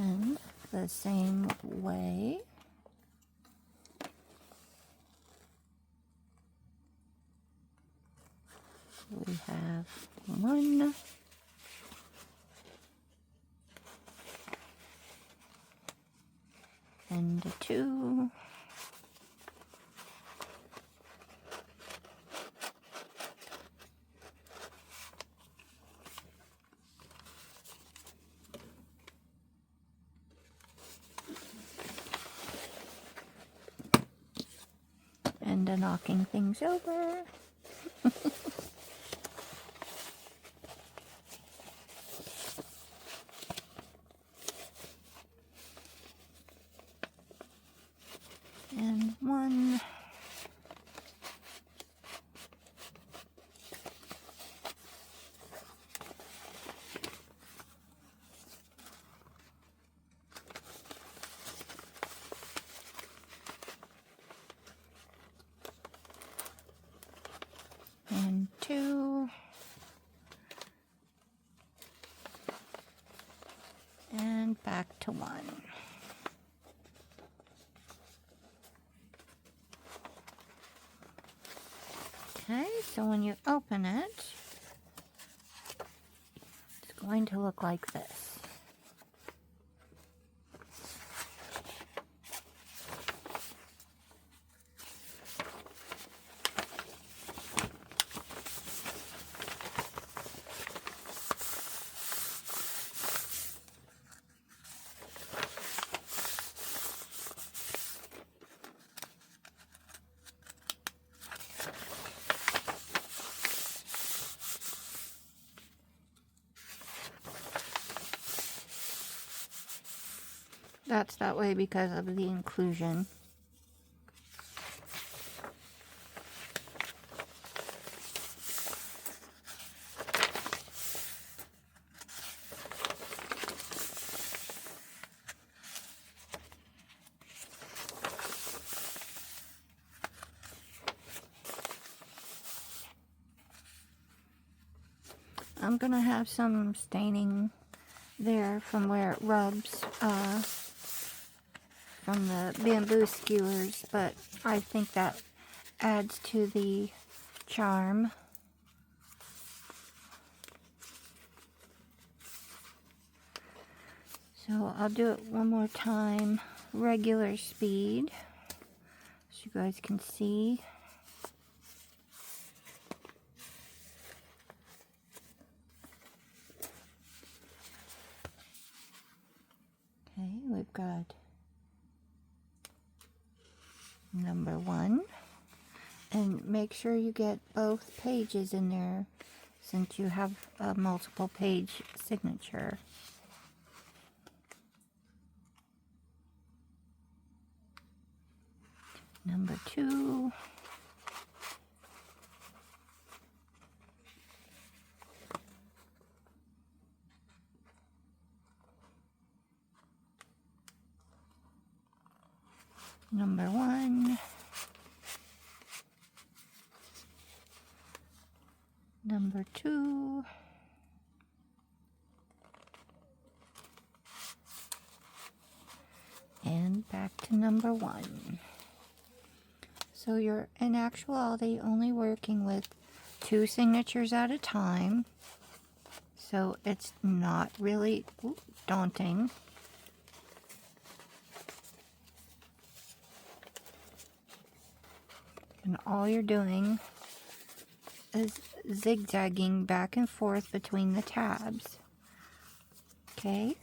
And the same way, we have 1, and a 2, Amanda knocking things over. And one. And two. And back to one. Okay, so when you open it, it's going to look like this. That's that way because of the inclusion. I'm going to have some staining there from where it rubs from the bamboo skewers, but I think that adds to the charm. So I'll do it one more time, regular speed, so you guys can see. Okay, we've got number one, and make sure you get both pages in there since you have a multiple page signature. Number two. Number one. Number two. And back to number one. So you're in actuality only working with 2 signatures at a time. So it's not really daunting. And all you're doing is zigzagging back and forth between the tabs. Okay?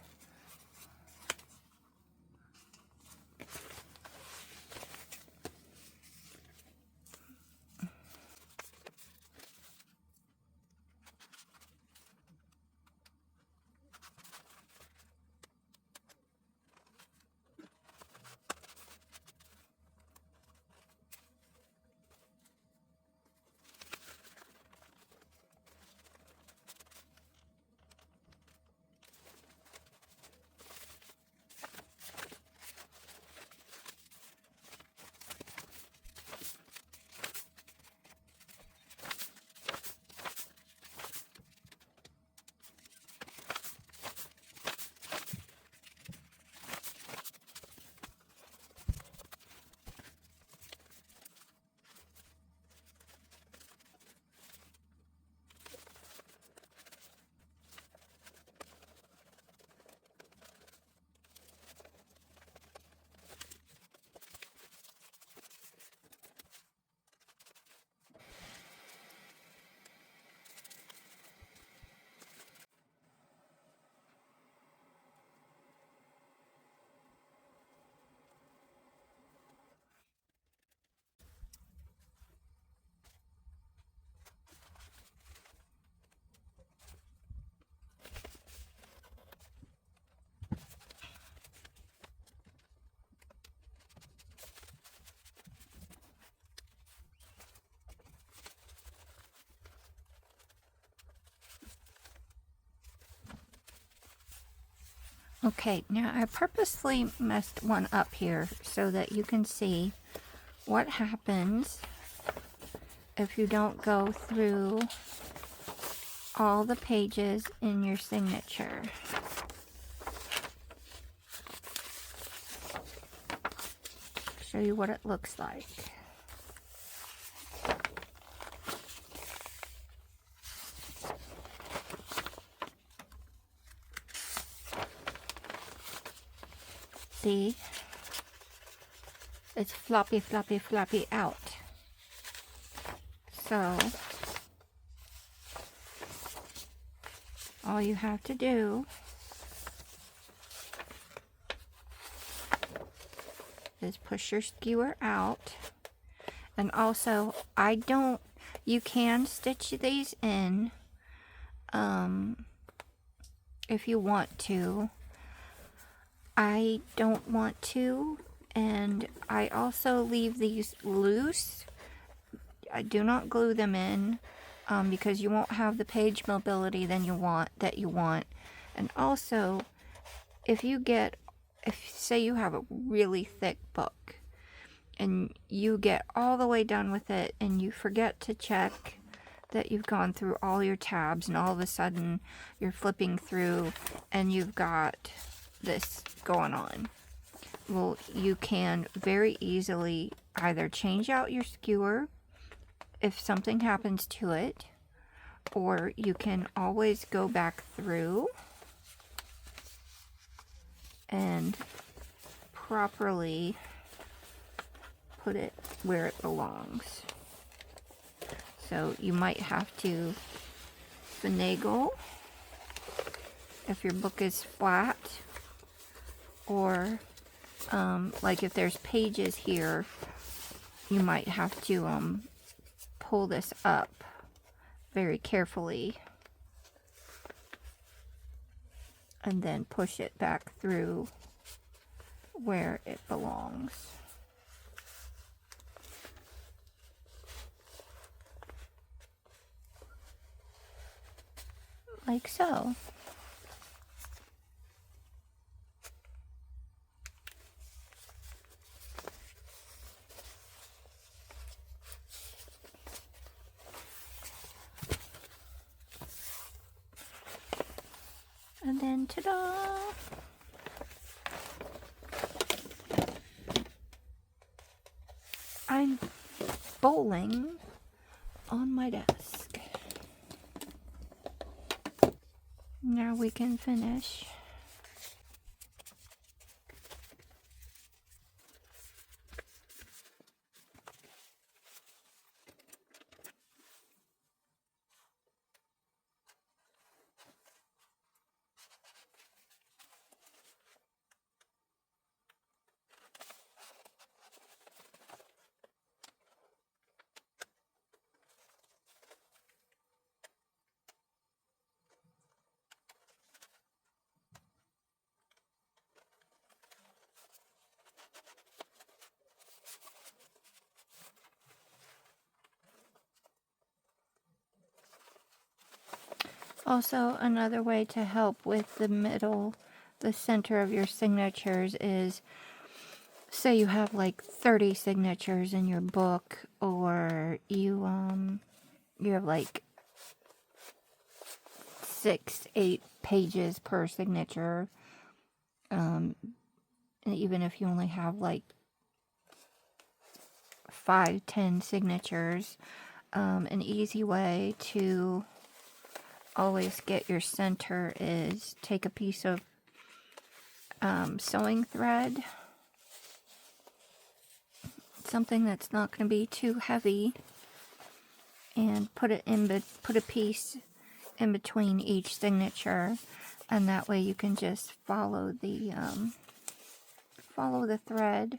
Okay, now I purposely messed one up here so that you can see what happens if you don't go through all the pages in your signature. Show you what it looks like. See? It's floppy, floppy, floppy out. So, all you have to do is push your skewer out. And also, you can stitch these in if you want to. I don't want to, and I also leave these loose. I do not glue them in because you won't have the page mobility that you want. And also, if say you have a really thick book and you get all the way done with it and you forget to check that you've gone through all your tabs, and all of a sudden you're flipping through and you've got this going on. Well, you can very easily either change out your skewer if something happens to it, or you can always go back through and properly put it where it belongs. So you might have to finagle if your book is flat, or like if there's pages here, you might have to pull this up very carefully and then push it back through where it belongs. Like so. And then, ta-da! I'm bowling on my desk. Now we can finish. Also, another way to help with the center of your signatures is, say you have like 30 signatures in your book, or you have like 6-8 pages per signature, and even if you only have like 5-10 signatures, an easy way to always get your center is take a piece of sewing thread, something that's not going to be too heavy, and put a piece in between each signature, and that way you can just follow the thread.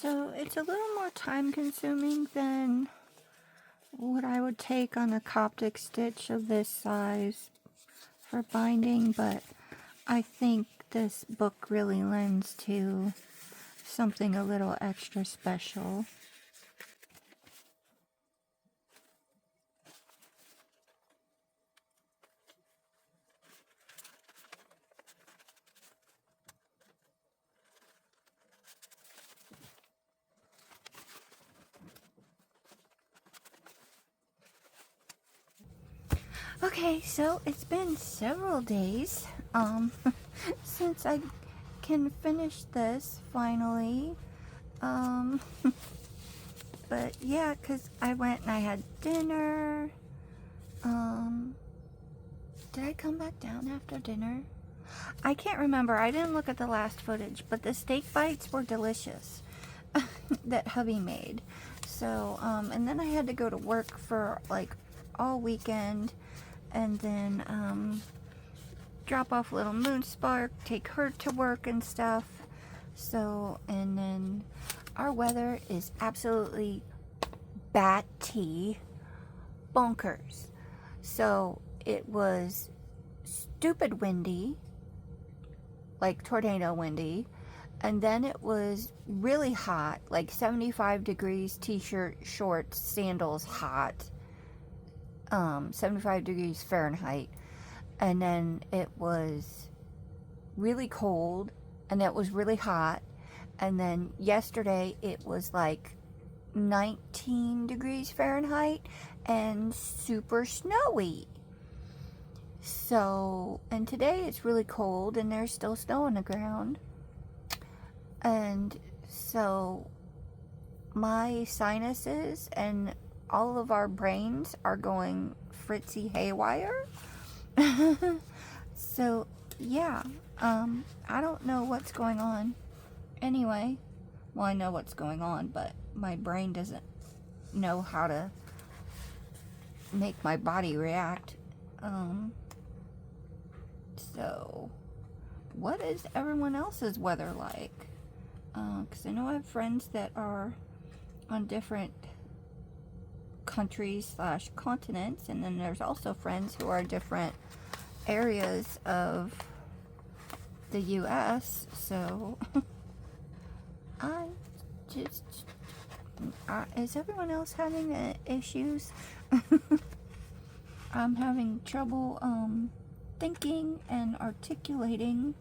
So it's a little more time consuming than what I would take on a Coptic stitch of this size for binding, but I think this book really lends to something a little extra special. Okay, so it's been several days since I can finish this finally. But yeah, because I went and I had dinner. Did I come back down after dinner? I can't remember. I didn't look at the last footage, but the steak bites were delicious that hubby made. So, and then I had to go to work for like all weekend, and then drop off little Moonspark, take her to work and stuff. So, and then our weather is absolutely batty bonkers. So it was stupid windy, like tornado windy, and then it was really hot, like 75 degrees, t-shirt, shorts, sandals, hot, 75 degrees Fahrenheit. And then it was really cold, and it was really hot. And then yesterday it was like 19 degrees Fahrenheit and super snowy. So, and today it's really cold and there's still snow on the ground. And so my sinuses and all of our brains are going fritzy haywire. So yeah, I don't know what's going on. Anyway, well, I know what's going on, but my brain doesn't know how to make my body react. So what is everyone else's weather like? Because I know I have friends that are on different countries / continents, and then there's also friends who are different areas of the US. So I just is everyone else having issues? I'm having trouble thinking and articulating,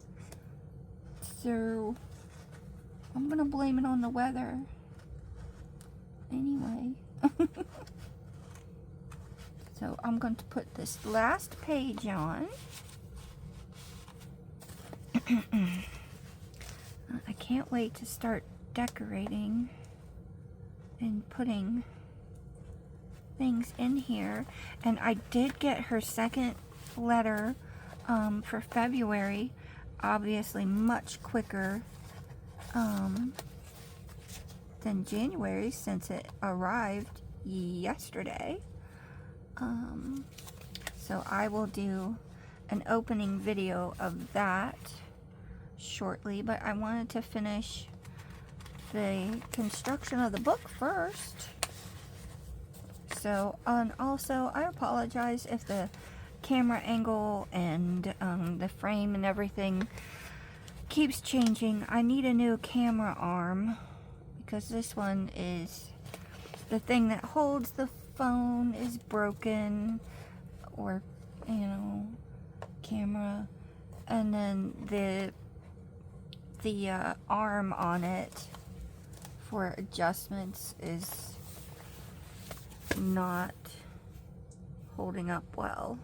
so I'm gonna blame it on the weather anyway. So I'm going to put this last page on. I can't wait to start decorating and putting things in here. And I did get her second letter for February, obviously much quicker than January, since it arrived yesterday. So I will do an opening video of that shortly, but I wanted to finish the construction of the book first. So, and also I apologize if the camera angle and the frame and everything keeps changing. I need a new camera arm, because this one is, the thing that holds the phone is broken, or camera, and then the arm on it for adjustments is not holding up well.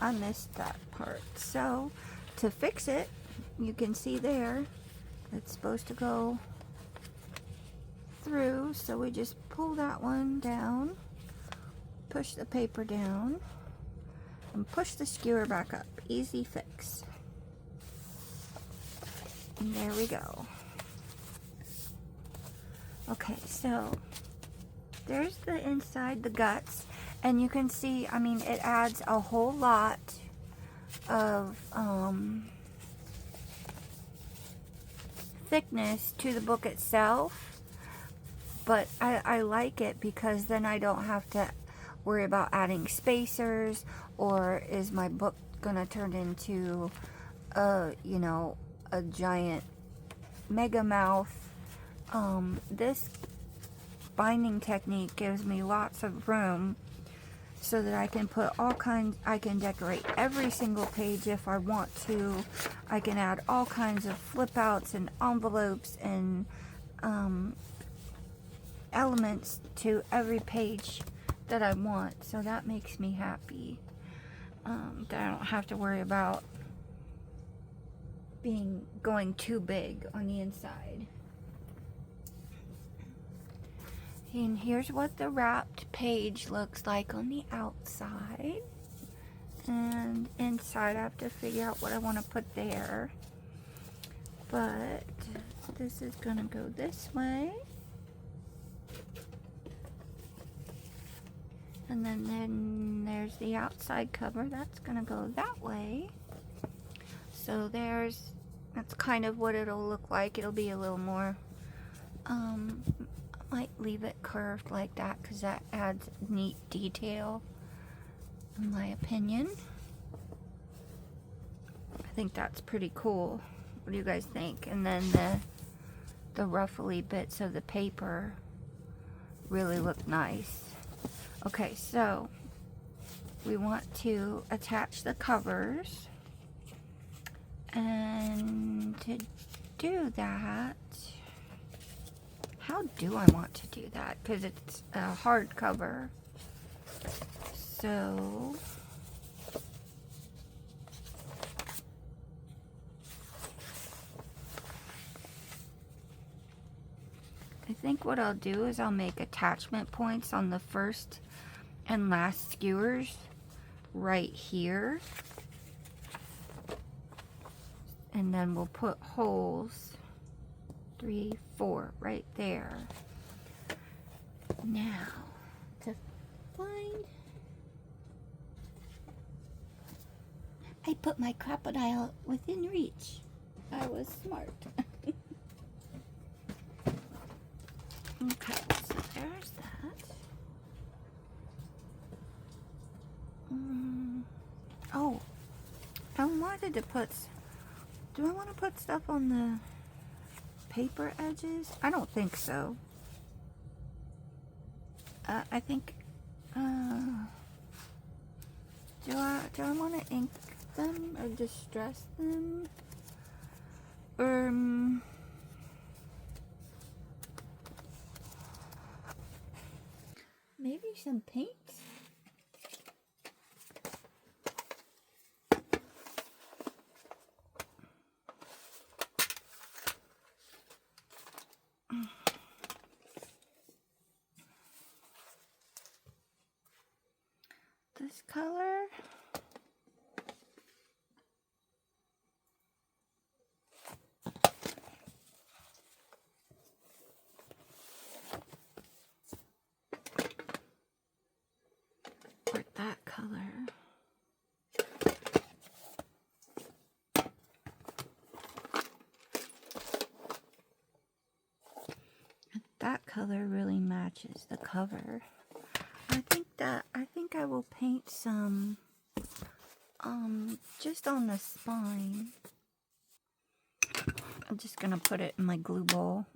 I missed that part. So to fix it, you can see there it's supposed to go through, so we just pull that one down, push the paper down, and push the skewer back up. Easy fix. And there we go. Okay, so there's the inside, the guts, and you can see, I mean, it adds a whole lot of thickness to the book itself, but I like it because then I don't have to worry about adding spacers, or is my book gonna turn into you know, a giant mega mouth. This binding technique gives me lots of room so that I can put all kinds, I can decorate every single page if I want to. I can add all kinds of flip outs and envelopes and elements to every page that I want. So that makes me happy. That I don't have to worry about going too big on the inside. And here's what the wrapped page looks like on the outside. And inside I have to figure out what I want to put there. But this is gonna go this way. And then there's the outside cover. That's gonna go that way. So that's kind of what it'll look like. It'll be a little more, I might leave it curved like that because that adds neat detail, in my opinion. I think that's pretty cool. What do you guys think? And then the ruffly bits of the paper really look nice. Okay, so we want to attach the covers. And to do that, how do I want to do that? Because it's a hardcover. So I think what I'll do is I'll make attachment points on the first and last skewers right here. And then we'll put holes, 3, 4, right there. Now, to find... I put my crocodile within reach. I was smart. Okay, so there's that. Oh, I wanted to put... Do I want to put stuff on the paper edges? I don't think so. I think, do I want to ink them or distress them? Maybe some paint? This color. Or that color. That color really matches the cover. I think I will paint some just on the spine. I'm just gonna put it in my glue bowl.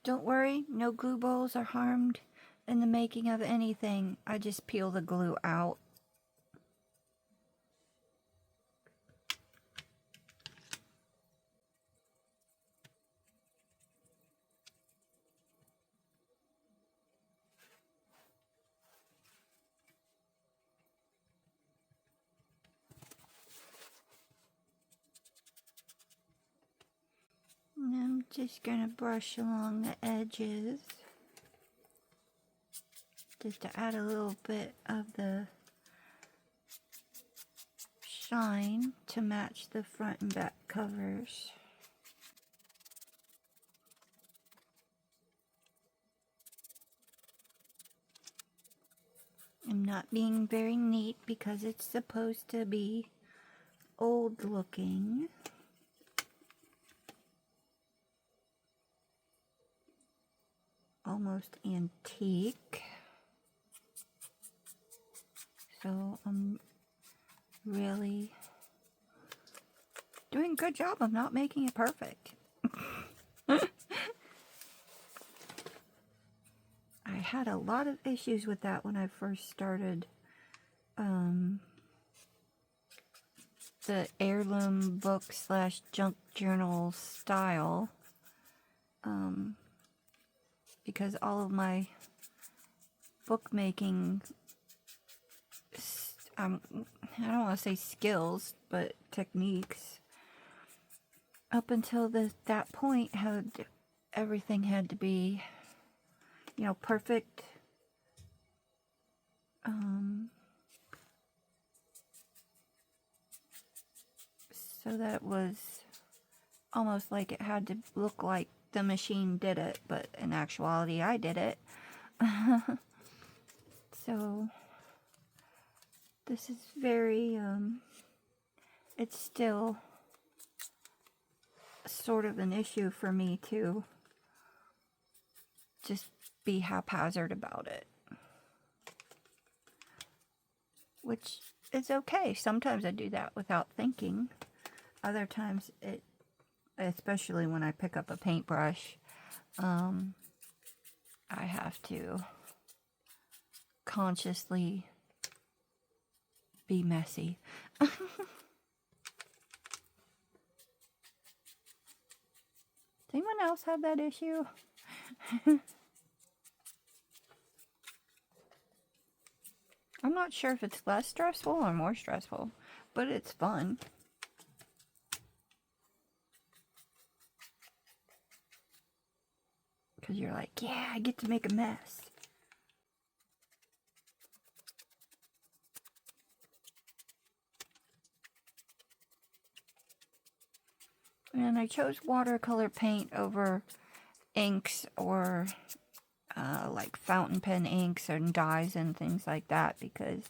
Don't worry, no glue balls are harmed in the making of anything. I just peel the glue out. And I'm just gonna brush along the edges. just to add a little bit of the shine to match the front and back covers. I'm not being very neat because it's supposed to be old looking. Almost antique. So I'm really doing a good job of not making it perfect. I had a lot of issues with that when I first started the heirloom book / junk journal style, because all of my bookmaking, I don't want to say skills, but techniques, up until that point, everything had to be, you know, perfect. So that it was almost like it had to look like the machine did it, but in actuality I did it. So this is very, it's still sort of an issue for me to just be haphazard about it. Which is okay. Sometimes I do that without thinking. Other times especially when I pick up a paintbrush, I have to consciously be messy. Does anyone else have that issue? I'm not sure if it's less stressful or more stressful, but it's fun. Because you're like, yeah, I get to make a mess. And I chose watercolor paint over inks or like fountain pen inks and dyes and things like that because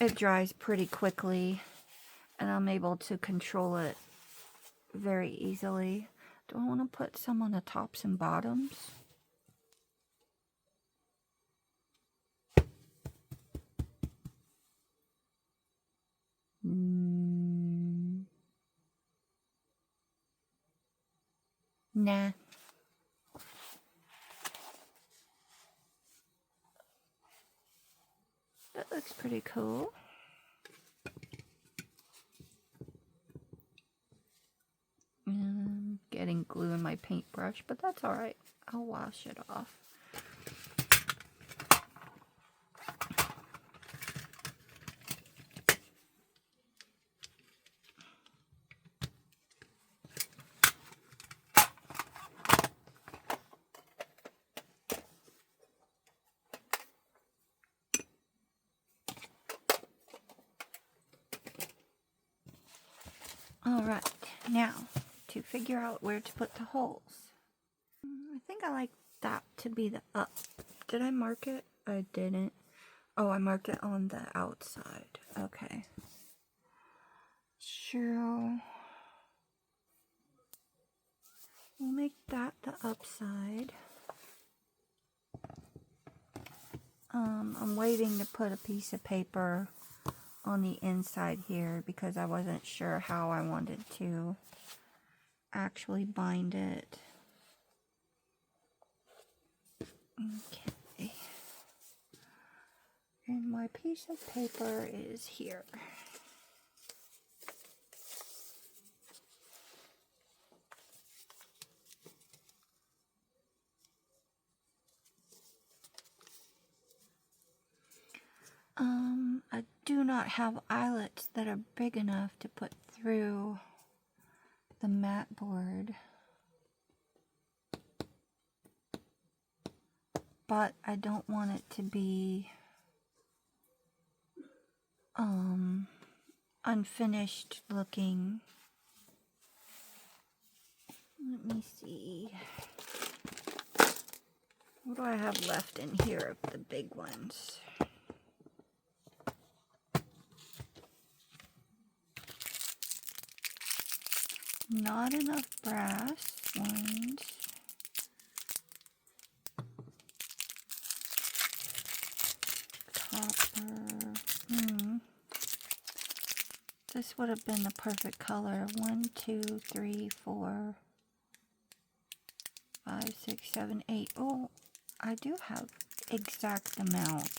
it dries pretty quickly and I'm able to control it very easily. Do I want to put some on the tops and bottoms? Nah. That looks pretty cool. Getting glue in my paintbrush, but that's alright. I'll wash it off. Alright, now to figure out where to put the holes. I think I like that to be the up. Did I mark it? I didn't. Oh, I marked it on the outside. Okay. Sure. We'll make that the upside. I'm waiting to put a piece of paper on the inside here because I wasn't sure how I wanted to actually bind it. Okay. And my piece of paper is here. I do not have eyelets that are big enough to put through the mat board. but I don't want it to be unfinished looking. Let me see. What do I have left in here of the big ones? Not enough brass ones. Copper. This would have been the perfect color. 1, 2, 3, 4, 5, 6, 7, 8. Oh, I do have exact amount.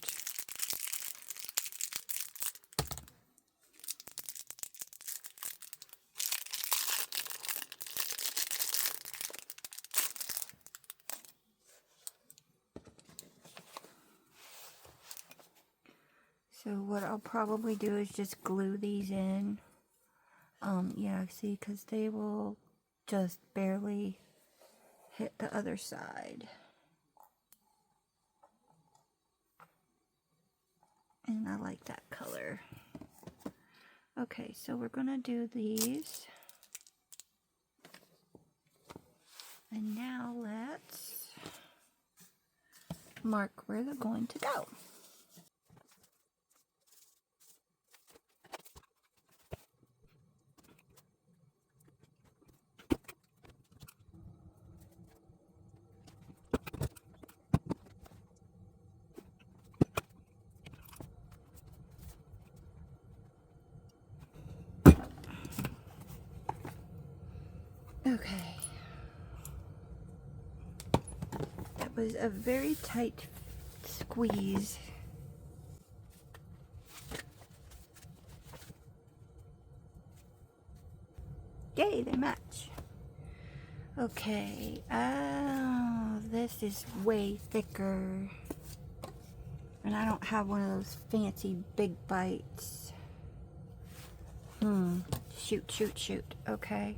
So what I'll probably do is just glue these in. Yeah, see, because they will just barely hit the other side. And I like that color. Okay, so we're gonna do these. And now let's mark where they're going to go. Okay. That was a very tight squeeze. Yay, they match. Okay. Oh, this is way thicker. And I don't have one of those fancy big bites. Shoot. Okay.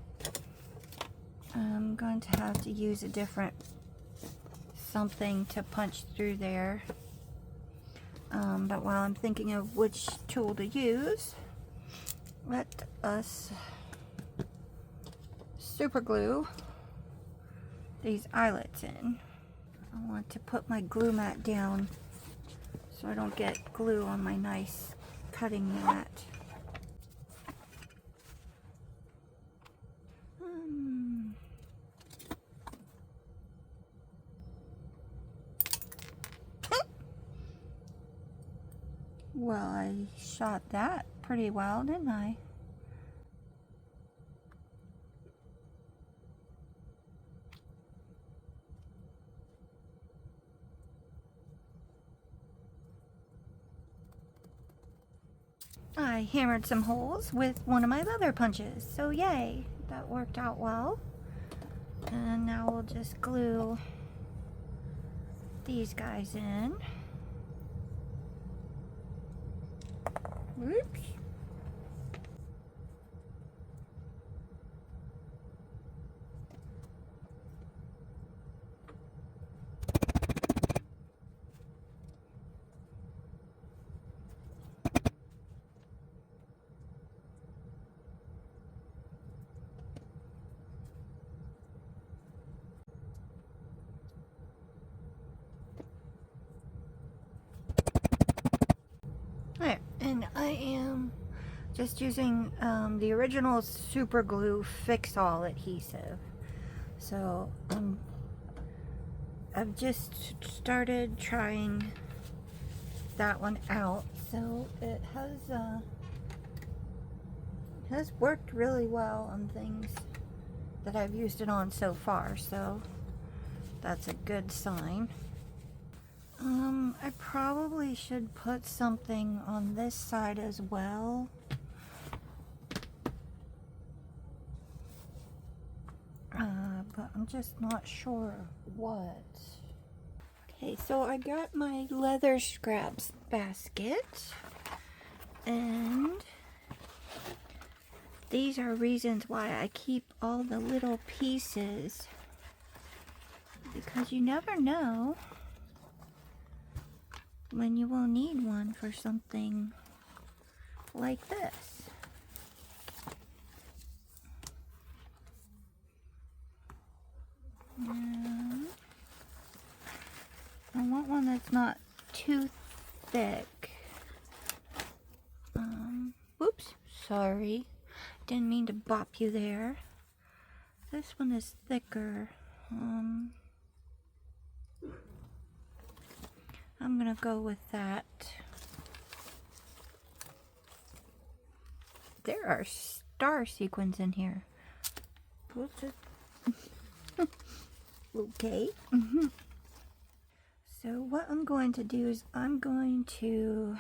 I'm going to have to use a different something to punch through there. But while I'm thinking of which tool to use, let us super glue these eyelets in. I want to put my glue mat down so I don't get glue on my nice cutting mat. Well, I shot that pretty well, didn't I? I hammered some holes with one of my leather punches, so yay, that worked out well. And now we'll just glue these guys in. Whoops. There, and I am just using the original super glue fix-all adhesive. So I've just started trying that one out. So it has worked really well on things that I've used it on so far. So that's a good sign. I probably should put something on this side as well. But I'm just not sure what. Okay, so I got my leather scraps basket, and these are reasons why I keep all the little pieces, because you never know when you will need one for something like this. I want one that's not too thick. Whoops, sorry. Didn't mean to bop you there. This one is thicker. I'm gonna go with that. There are star sequins in here. Okay. So what I'm going to do is I'm going to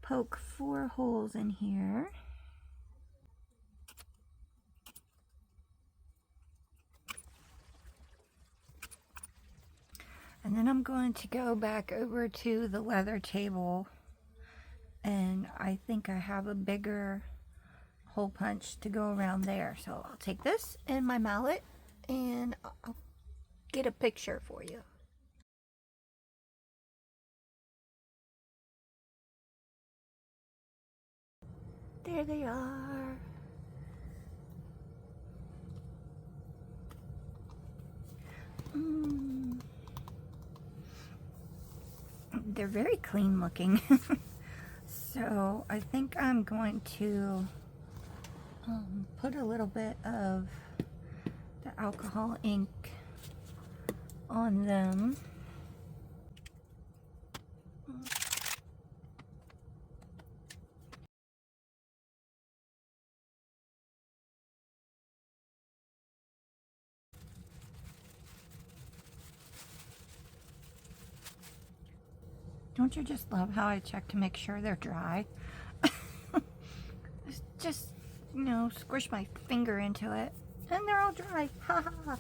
poke 4 holes in here. And then I'm going to go back over to the leather table, and I think I have a bigger hole punch to go around there. So I'll take this and my mallet and I'll get a picture for you. There they are. They're very clean looking. So I think I'm going to put a little bit of the alcohol ink on them. Don't you just love how I check to make sure they're dry? Just, you know, squish my finger into it and they're all dry. Ha ha ha.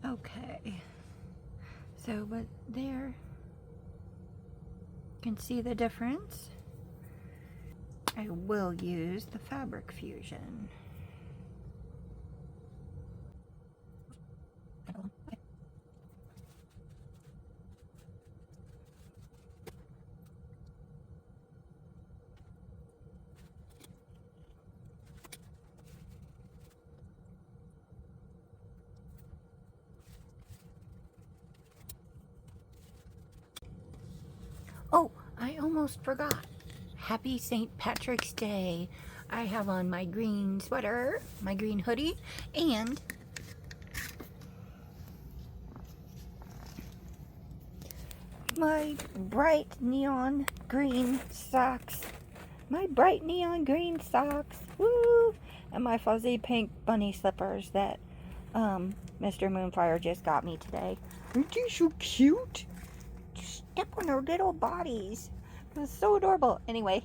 Okay. So, but there, you can see the difference. I will use the fabric fusion. Oh, I almost forgot. Happy St. Patrick's Day. I have on my green sweater, my green hoodie, and my bright neon green socks. My bright neon green socks. Woo! And my fuzzy pink bunny slippers that Mr. Moonfire just got me today. Aren't you so cute? Just step on their little bodies. It was so adorable. Anyway,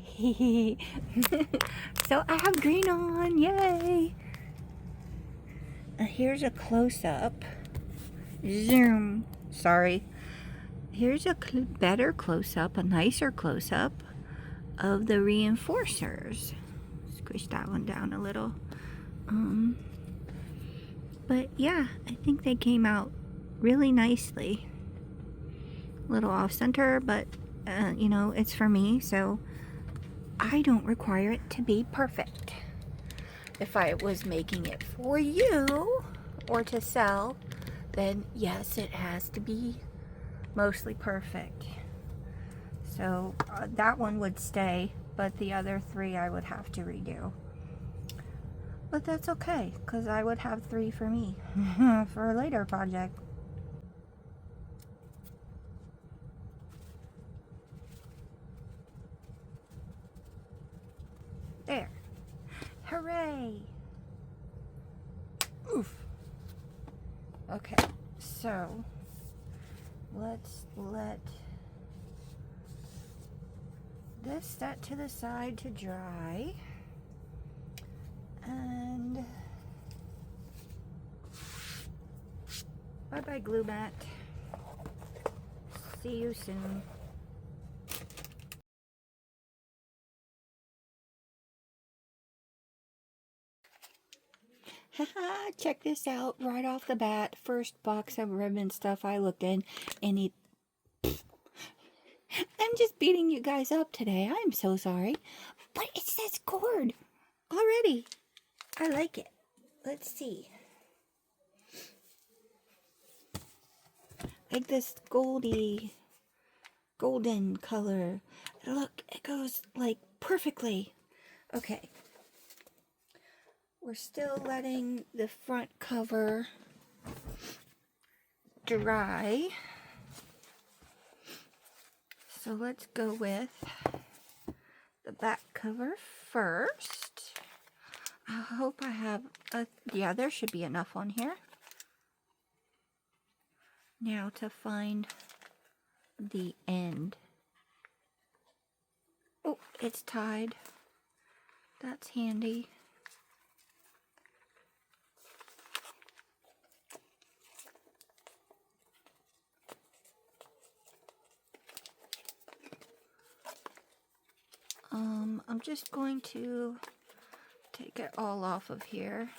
so I have green on. Yay! Here's a close-up. Zoom. Sorry. Here's a better close-up, a nicer close-up of the reinforcers. Squish that one down a little. But yeah, I think they came out really nicely. A little off-center, but you know, it's for me, so I don't require it to be perfect. If I was making it for you or to sell, then yes, it has to be mostly perfect. So that one would stay, but the other 3 I would have to redo. But that's okay, because I would have 3 for me for a later project. There. Hooray! Oof. Okay, so let's let this set to the side to dry. And bye-bye glue mat. See you soon. Haha, check this out right off the bat. First box of ribbon stuff I looked in, and it. I'm just beating you guys up today. I'm so sorry. But it says cord already. I like it. Let's see. Like this golden color. Look, it goes like perfectly. Okay. We're still letting the front cover dry. So let's go with the back cover first. I hope I have yeah, there should be enough on here. Now to find the end. Oh, it's tied. That's handy. I'm just going to take it all off of here.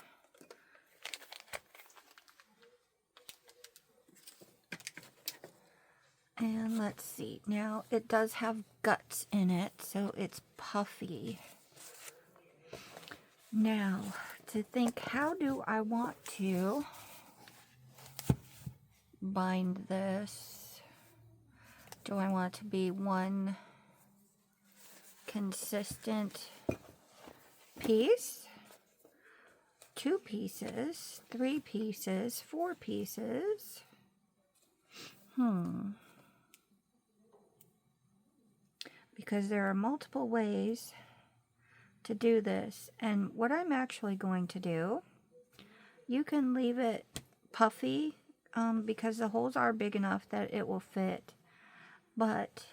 And let's see. Now, it does have guts in it, so it's puffy. Now, to think, how do I want to bind this? Do I want it to be one consistent piece, 2 pieces, 3 pieces, 4 pieces? Because there are multiple ways to do this. And what I'm actually going to do, you can leave it puffy because the holes are big enough that it will fit. But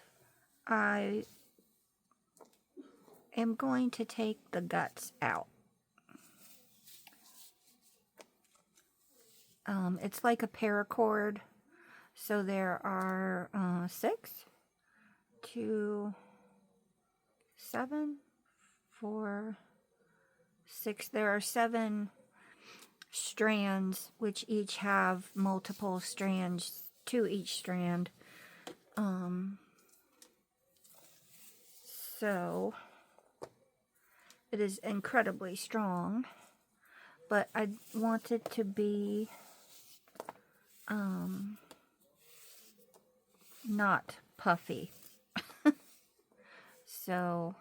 I am going to take the guts out. It's like a paracord. So there are 6, 2, 7, 4, 6. There are 7 strands, which each have multiple strands to each strand. So it is incredibly strong, but I want it to be not puffy. So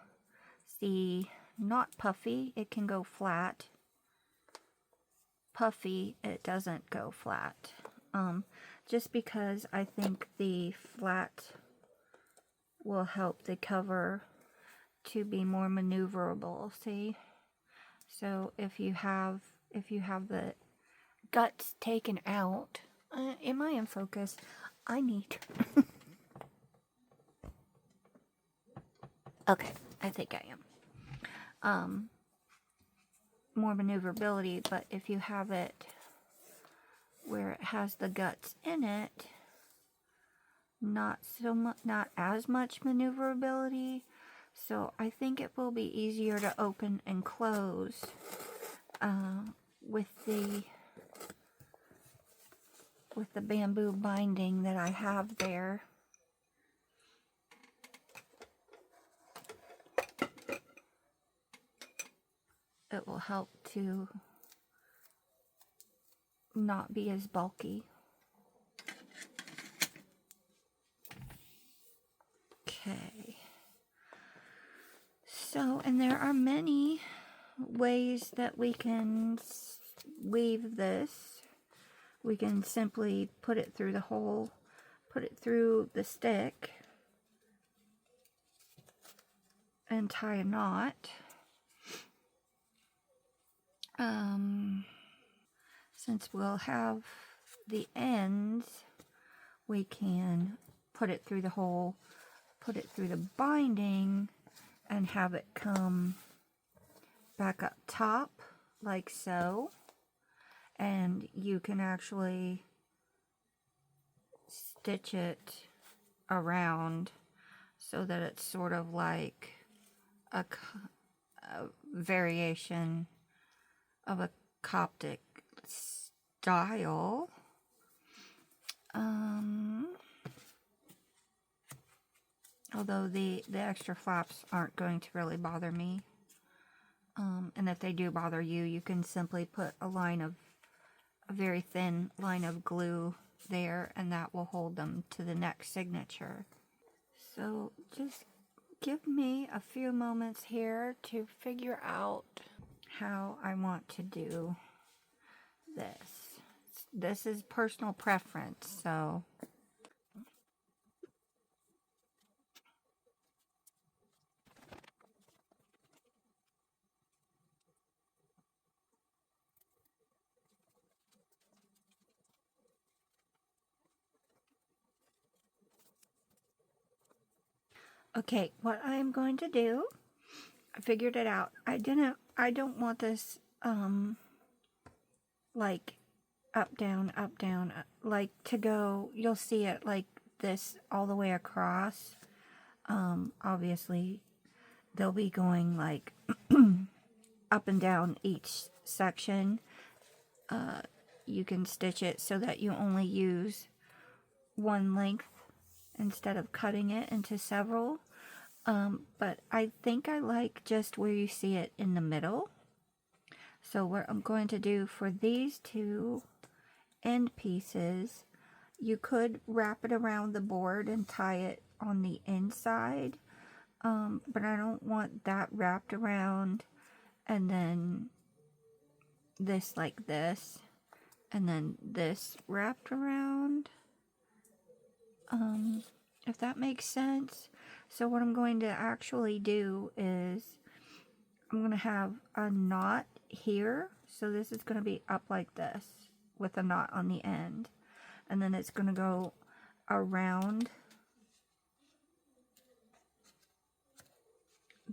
see, not puffy, it can go flat. Puffy, it doesn't go flat. Just because I think the flat will help the cover to be more maneuverable. See, so if you have the guts taken out, am I in focus? I need. Okay, I think I am. More maneuverability, but if you have it where it has the guts in it, not as much maneuverability. So I think it will be easier to open and close with the bamboo binding that I have there. It will help to not be as bulky. Okay. So, and there are many ways that we can weave this. We can simply put it through the hole, put it through the stick, and tie a knot. Since we'll have the ends, we can put it through the hole, put it through the binding, and have it come back up top like so. And you can actually stitch it around so that it's sort of like a variation of a Coptic style. Although the extra flaps aren't going to really bother me. And if they do bother you, you can simply put a very thin line of glue there, and that will hold them to the next signature. So just give me a few moments here to figure out how I want to do this. This is personal preference, so... Okay, what I'm going to do, I figured it out. I don't want this, like, up, down, like, to go, you'll see it like this all the way across. Obviously, they'll be going, like, up and down each section. You can stitch it so that you only use one length instead of cutting it into several. But I think I like just where you see it in the middle. So what I'm going to do for these two end pieces, you could wrap it around the board and tie it on the inside. But I don't want that wrapped around and then this like this and then this wrapped around. If that makes sense. So what I'm going to actually do is I'm going to have a knot here. So this is going to be up like this with a knot on the end. And then it's going to go around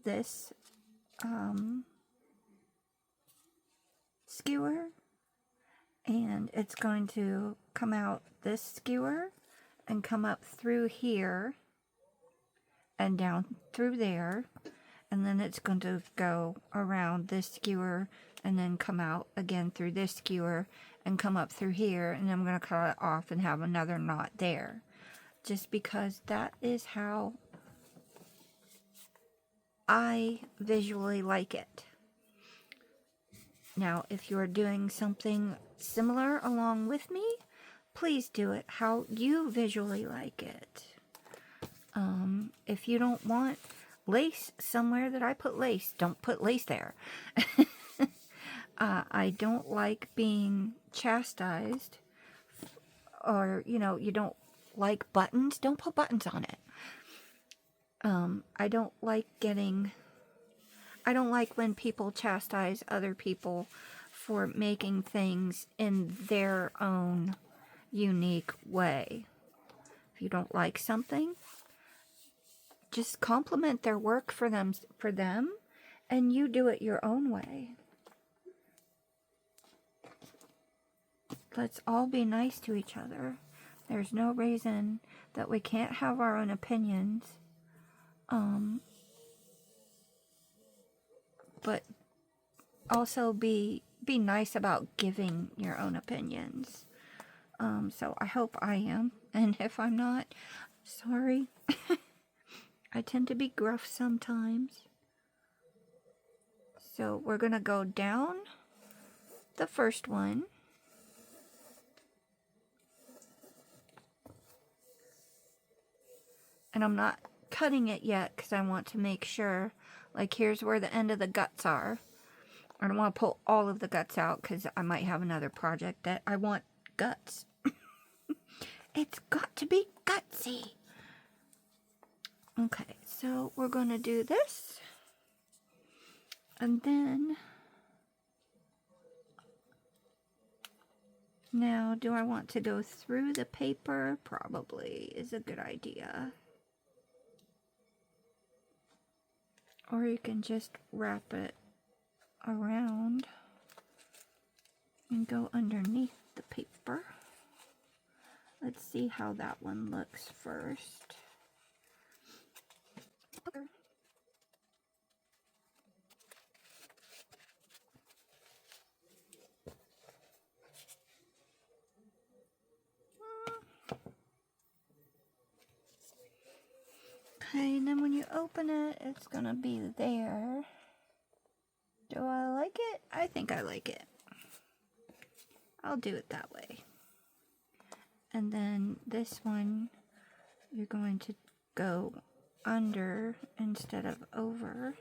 this skewer. And it's going to come out this skewer and come up through here and down through there, and then it's going to go around this skewer and then come out again through this skewer and come up through here, and I'm going to cut it off and have another knot there, just because that is how I visually like it. Now, if you're doing something similar along with me, please do it how you visually like it. If you don't want lace somewhere that I put lace, don't put lace there. I don't like being chastised, or, you know, you don't like buttons, don't put buttons on it. I don't like when people chastise other people for making things in their own unique way. If you don't like something, just compliment their work for them, and you do it your own way. Let's all be nice to each other. There's no reason that we can't have our own opinions. But also be nice about giving your own opinions. So I hope I am, and if I'm not, sorry. I tend to be gruff sometimes. So we're going to go down the first one. And I'm not cutting it yet because I want to make sure, like, here's where the end of the guts are. I don't want to pull all of the guts out because I might have another project that I want guts. It's got to be gutsy. Okay, so we're going to do this. And then, now, do I want to go through the paper? Probably is a good idea. Or you can just wrap it around and go underneath the paper. Let's see how that one looks first. Okay, and then when you open it, it's gonna be there. Do I like it? I think I like it. I'll do it that way. And then this one, you're going to go under instead of over.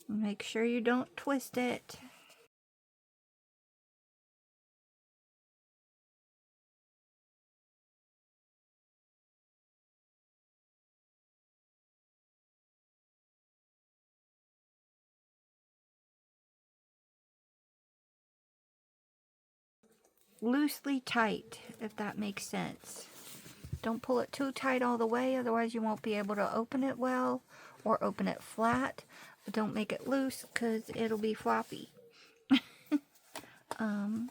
Make sure you don't twist it. Loosely tight, if that makes sense. Don't pull it too tight all the way, otherwise you won't be able to open it well or open it flat. But don't make it loose because it'll be floppy. I'm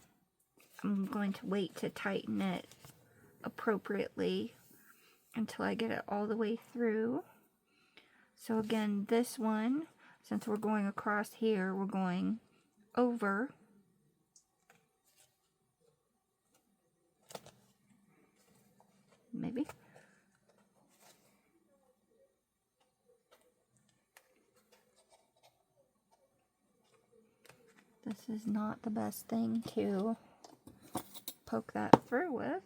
going to wait to tighten it appropriately until I get it all the way through. So again, this one, since we're going across here, we're going over. Maybe. This is not the best thing to poke that through with.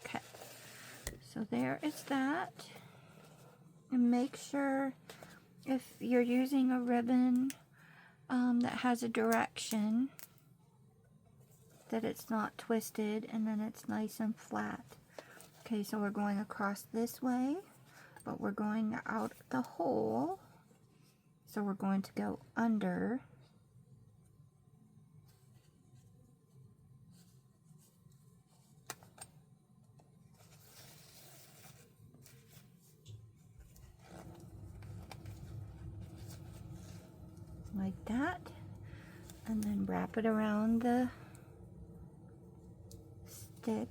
Okay, so there is that. And make sure if you're using a ribbon that has a direction, that it's not twisted and then it's nice and flat. Okay, so we're going across this way, but we're going out the hole. So we're going to go under. Like that. And then wrap it around the stick.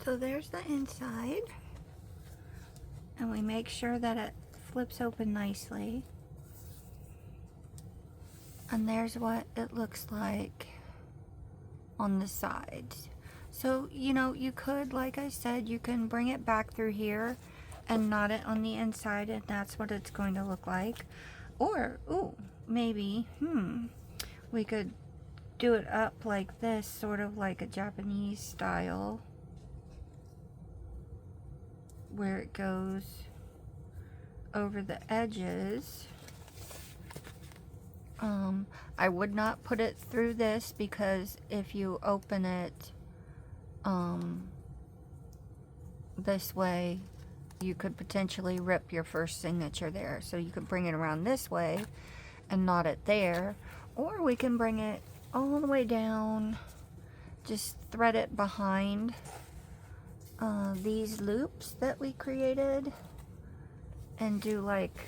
So there's the inside. And we make sure that it flips open nicely. And there's what it looks like on the sides. So, you know, you could, like I said, you can bring it back through here and knot it on the inside, and that's what it's going to look like. Or, ooh, maybe, we could do it up like this, sort of like a Japanese style, where it goes over the edges. I would not put it through this, because if you open it this way, you could potentially rip your first signature there. So you could bring it around this way and knot it there, or we can bring it all the way down, just thread it behind these loops that we created, and do like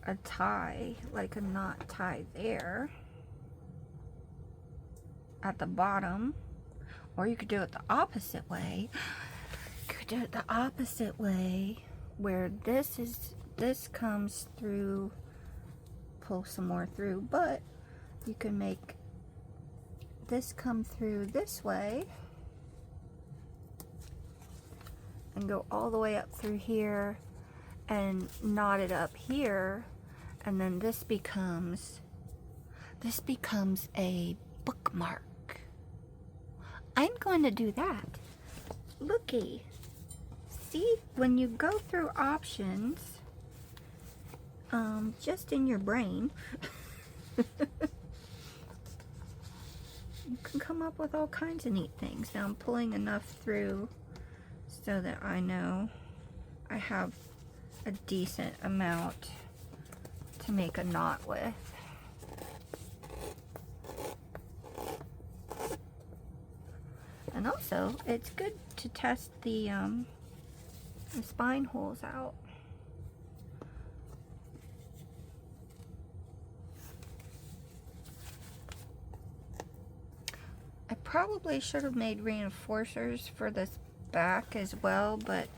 a tie, like a knot tie there at the bottom. Or you could do it the opposite way. You could do it the opposite way, where this comes through, pull some more through, but you can make this come through this way and go all the way up through here and knot it up here, and then this becomes a bookmark. I'm going to do that. Looky. See, when you go through options, just in your brain, you can come up with all kinds of neat things. Now I'm pulling enough through so that I know I have a decent amount to make a knot with. And also, it's good to test the spine holes out. I probably should have made reinforcers for this back as well, but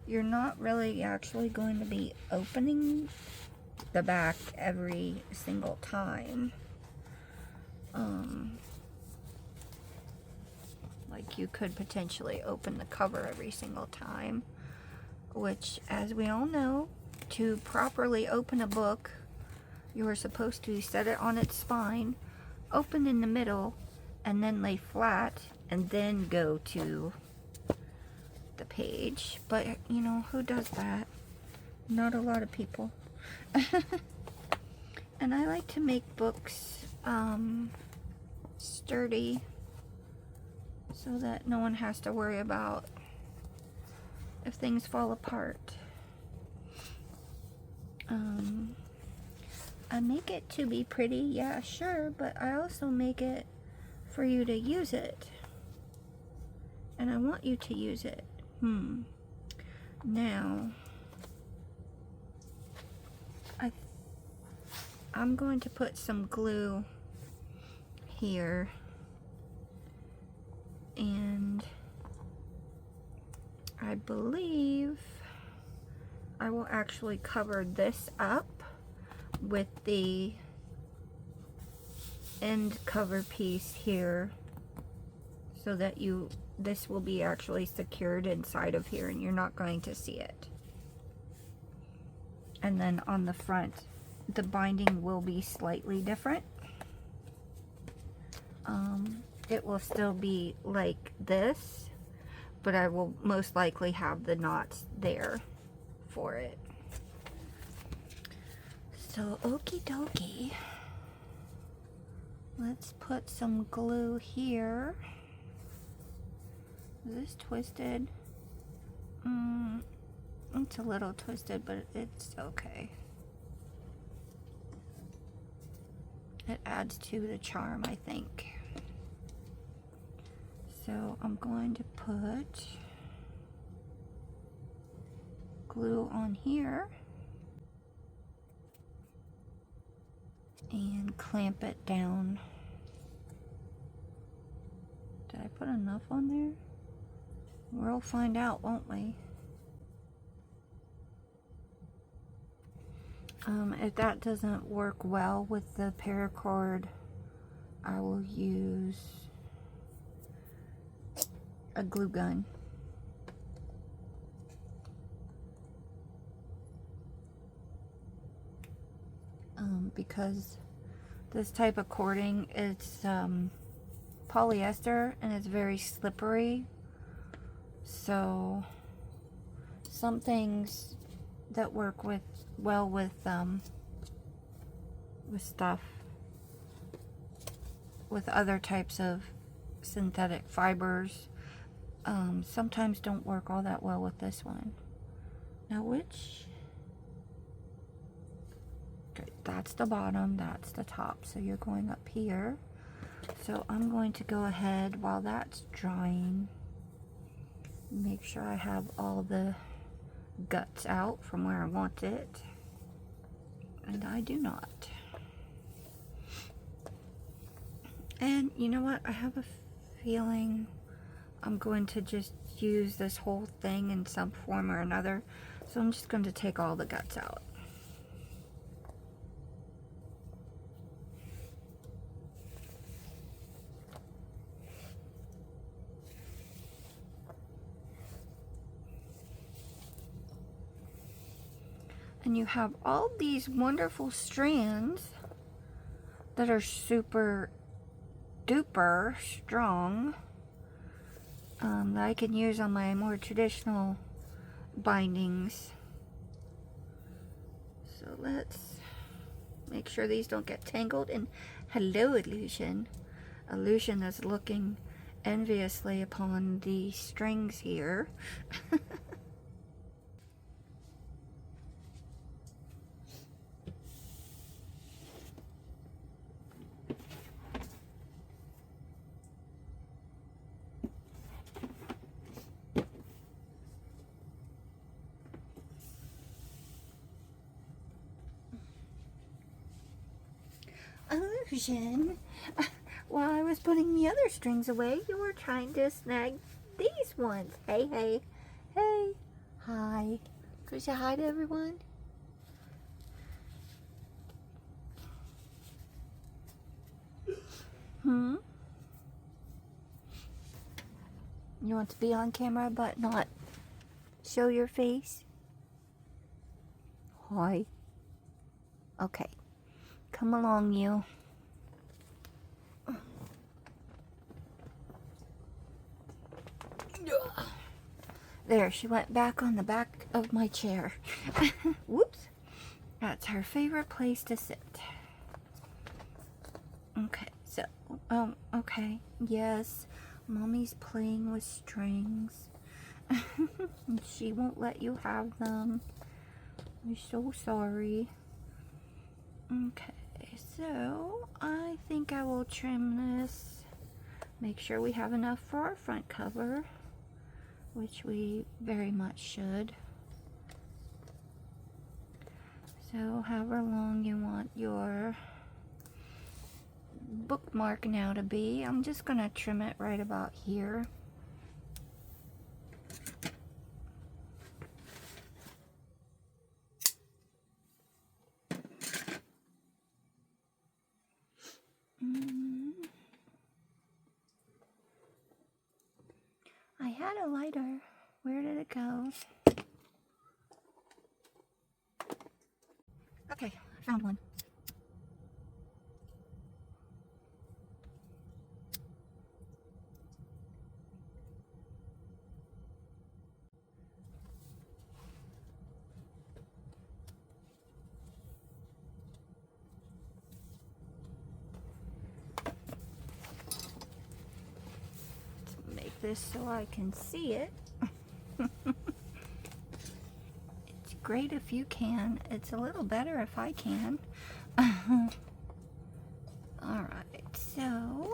you're not really actually going to be opening the back every single time. Like you could potentially open the cover every single time, which, as we all know, to properly open a book, you are supposed to set it on its spine, open in the middle, and then lay flat, and then go to the page. But, you know, who does that? Not a lot of people. And I like to make books sturdy, so that no one has to worry about if things fall apart. I make it to be pretty, yeah, sure, but I also make it for you to use it. And I want you to use it. Now, I'm going to put some glue here, and I believe I will actually cover this up with the end cover piece here, so that this will be actually secured inside of here and you're not going to see it. And then on the front, the binding will be slightly different. It will still be like this, but I will most likely have the knots there for it. So, okie dokie. Let's put some glue here. Is this twisted? It's a little twisted, but it's okay. It adds to the charm, I think. So I'm going to put glue on here and clamp it down. Did I put enough on there? We'll find out, won't we? If that doesn't work well with the paracord, I will use a glue gun. Because this type of cording, it's polyester and it's very slippery. So some things that work well with stuff with other types of synthetic fibers sometimes don't work all that well with this one. Now which, okay, that's the bottom, that's the top, so you're going up here. So I'm going to go ahead while that's drying, make sure I have all the guts out from where I want it, and I do not. And you know what, I have a feeling I'm going to just use this whole thing in some form or another, so I'm just going to take all the guts out. And you have all these wonderful strands that are super duper strong that I can use on my more traditional bindings. So let's make sure these don't get tangled. And hello, Illusion. Illusion is looking enviously upon the strings here. confusion. While I was putting the other strings away, you were trying to snag these ones. Hey, hey, hey, hi. Could you say hi to everyone? Hmm? You want to be on camera but not show your face? Hi. Okay. Come along, you. There, she went back on the back of my chair. Whoops. That's her favorite place to sit. Okay, so, okay. Yes, Mommy's playing with strings. She won't let you have them. I'm so sorry. Okay, so I think I will trim this. Make sure we have enough for our front cover, which we very much should. So however long you want your bookmark now to be, I'm just gonna trim it right about here. I had a lighter. Where did it go? Okay, I found one. Let's make this so I can see it. It's great if you can. It's a little better if I can. Alright, so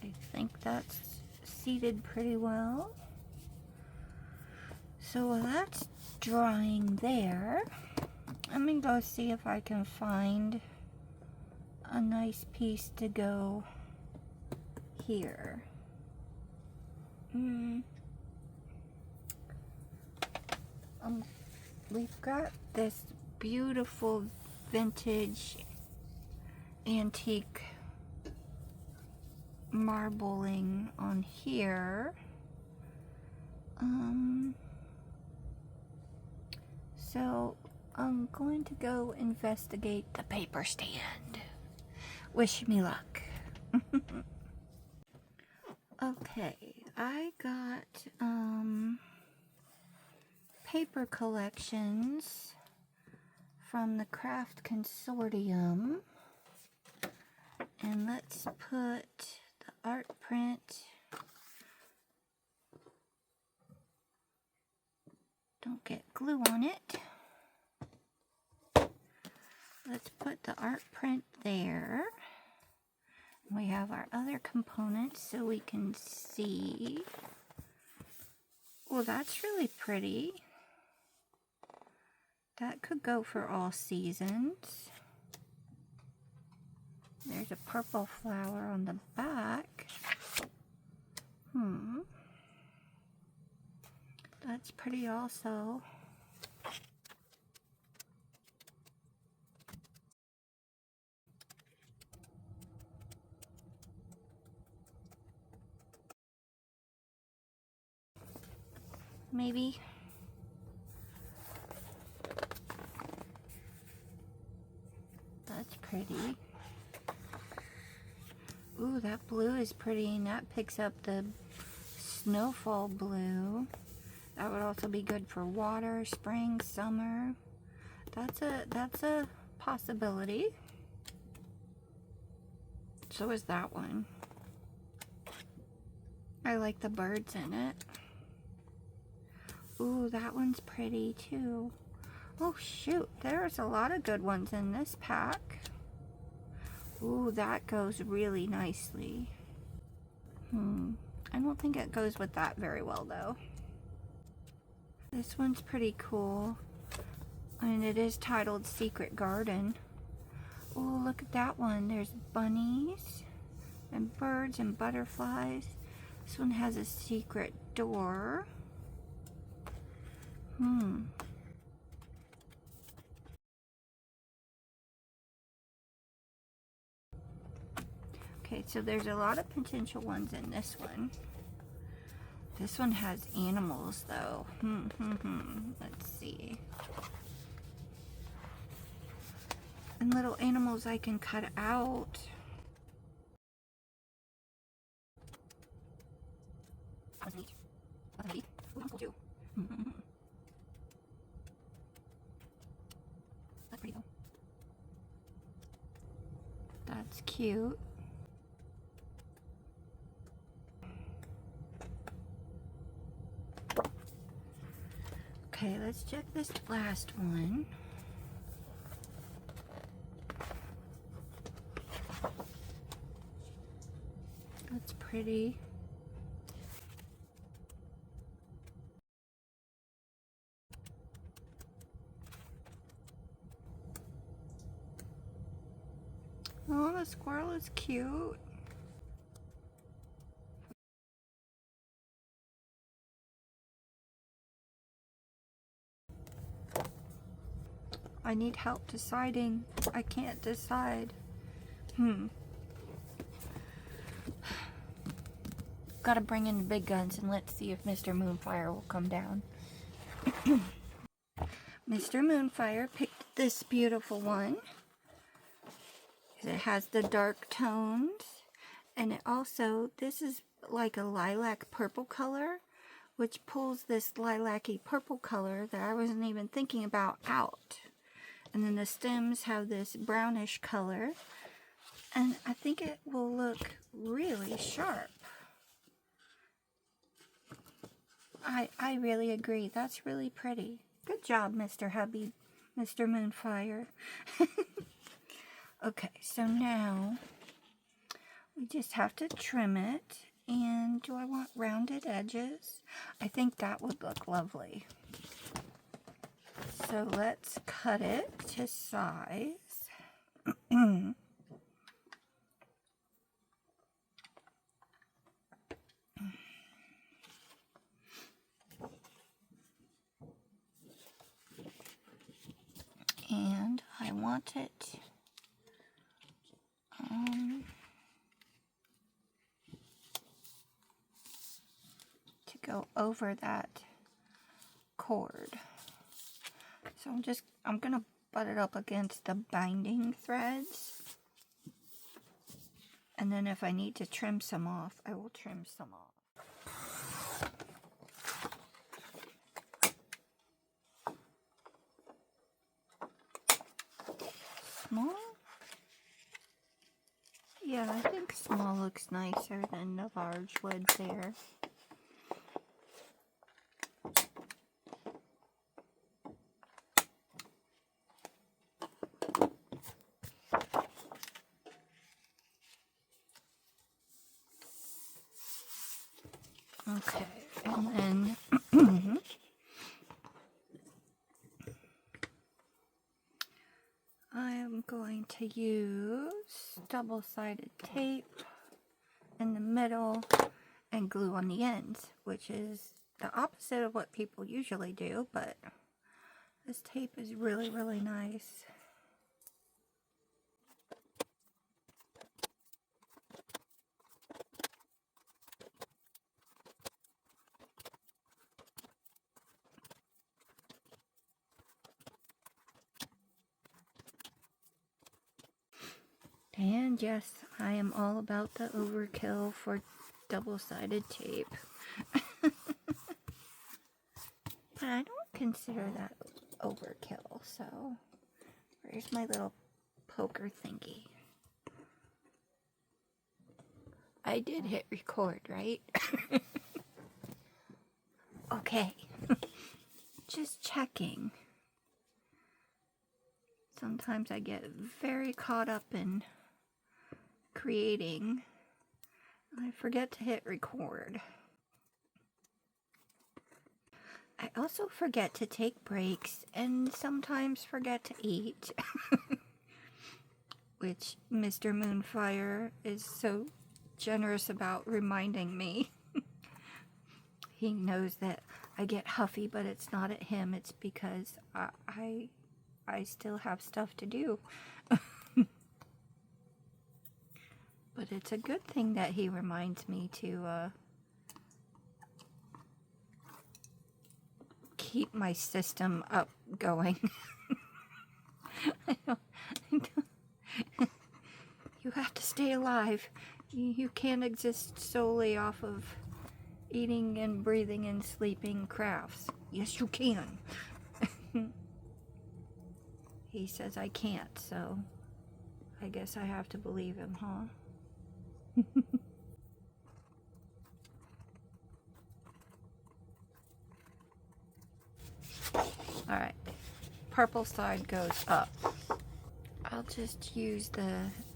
I think that's seated pretty well. So while that's drying there, let me go see if I can find a nice piece to go here. We've got this beautiful vintage antique marbling on here. So I'm going to go investigate the paper stand. Wish me luck. Okay, I got paper collections from the Craft Consortium, and let's put the art print. Don't get glue on it. Let's put the art print there. We have our other components so we can see. Well, that's really pretty. That could go for all seasons. There's a purple flower on the back. That's pretty also. Maybe. That's pretty. Ooh, that blue is pretty, and that picks up the snowfall blue. That would also be good for water, spring, summer. That's a possibility. So is that one. I like the birds in it. Ooh, that one's pretty too. Oh shoot, there's a lot of good ones in this pack. Ooh, that goes really nicely. I don't think it goes with that very well though. This one's pretty cool. And it is titled Secret Garden. Oh, look at that one. There's bunnies and birds and butterflies. This one has a secret door. Okay, so there's a lot of potential ones in this one. This one has animals though. Let's see. And little animals I can cut out. That was neat. That was neat. Ooh, that was cool too. That's pretty cool. That's cute. Okay, let's check this last one. That's pretty. Oh, the squirrel is cute. I need help deciding. I can't decide. Gotta bring in the big guns and let's see if Mr. Moonfire will come down. Mr. Moonfire picked this beautiful one. It has the dark tones. And it also, this is like a lilac purple color, which pulls this lilac-y purple color that I wasn't even thinking about out. And then the stems have this brownish color. And I think it will look really sharp. I really agree. That's really pretty. Good job, Mr. Hubby, Mr. Moonfire. Okay, so now we just have to trim it. And do I want rounded edges? I think that would look lovely. So let's cut it to size. And I want it to go over that cord. So I'm gonna butt it up against the binding threads. And then if I need to trim some off, I will trim some off. Small? Yeah, I think small looks nicer than the large wood there. Okay, and then I am going to use double-sided tape in the middle and glue on the ends, which is the opposite of what people usually do, but this tape is really, really nice. And yes, I am all about the overkill for double-sided tape. But I don't consider that overkill, so where's my little poker thingy? I did hit record, right? Okay. Just checking. Sometimes I get very caught up in creating. I forget to hit record. I also forget to take breaks and sometimes forget to eat. Which Mr. Moonfire is so generous about reminding me. He knows that I get huffy, but it's not at him. It's because I still have stuff to do. But it's a good thing that he reminds me to keep my system up going. You have to stay alive. You can't exist solely off of eating and breathing and sleeping crafts. Yes, you can. He says I can't, so I guess I have to believe him, huh? Alright, purple side goes up. I'll just use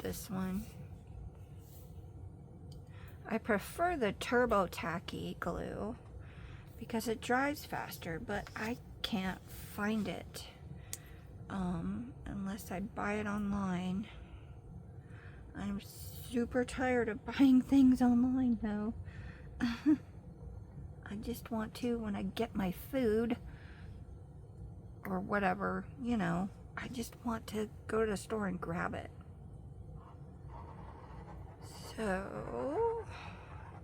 this one. I prefer the turbo tacky glue because it dries faster, but I can't find it unless I buy it online. I'm super tired of buying things online though. I just want to, when I get my food or whatever, you know, I just want to go to the store and grab it. So,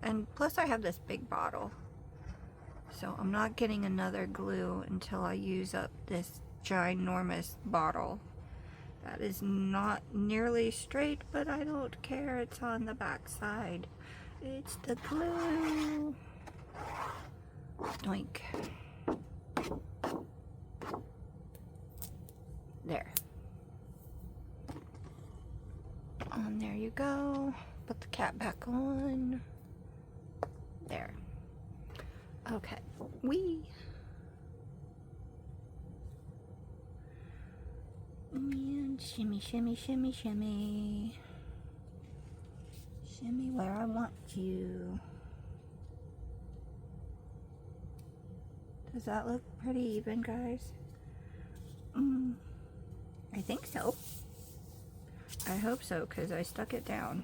and plus I have this big bottle, so I'm not getting another glue until I use up this ginormous bottle. That is not nearly straight, but I don't care. It's on the back side. It's the glue. Doink. There. There you go. Put the cap back on. There. Okay. And shimmy, shimmy, shimmy, shimmy. Shimmy where I want you. Does that look pretty even, guys? I think so. I hope so, because I stuck it down.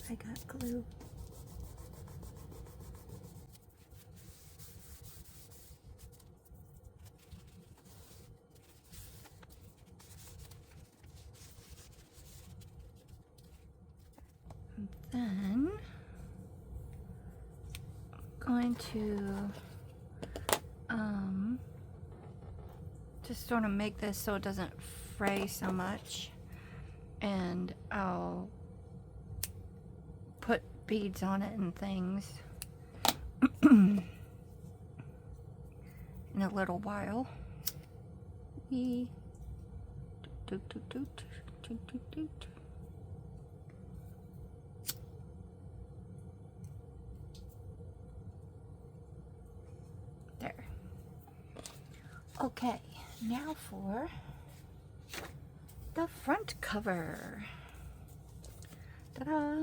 I got glue. And then I'm going to just sort of make this so it doesn't fray so much, and I'll put beads on it and things in a little while. Doot, doot, doot, doot, doot, doot, doot. There. Okay, now for the front cover. Ta-da!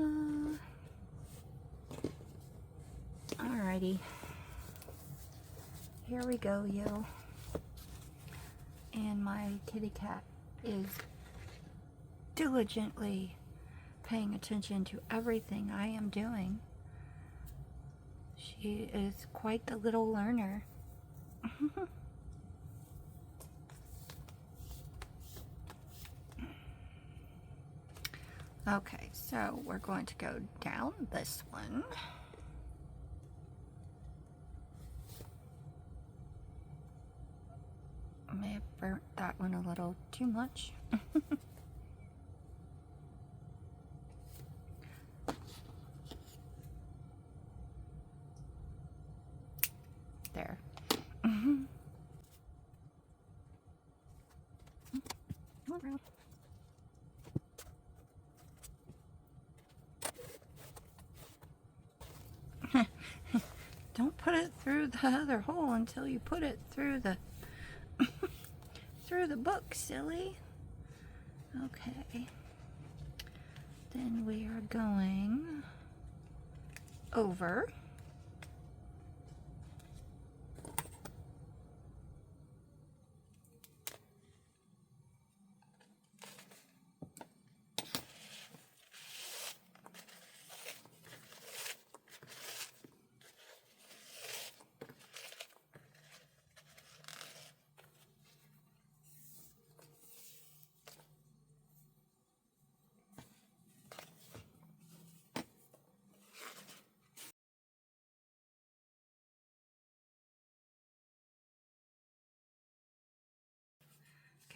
Alrighty. Here we go, yo. And my kitty cat is diligently paying attention to everything I am doing. She is quite the little learner. Okay, so we're going to go down this one. I may have burnt that one a little too much. There. through the other hole until you put it through the through the book, silly. Okay. Then we are going over.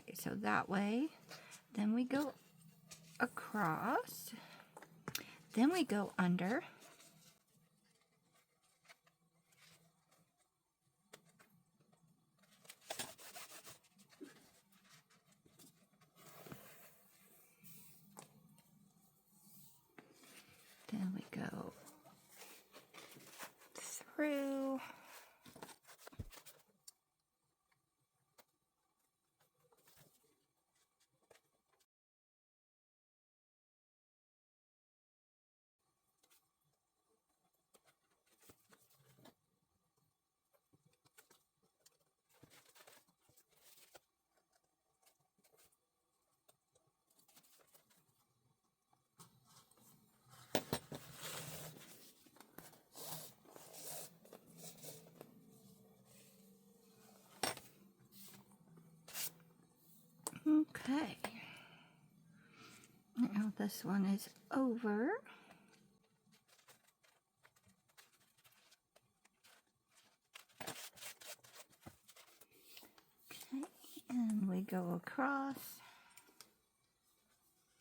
Okay, so that way, then we go across, then we go under, then we go through, okay. Now this one is over. Okay, and we go across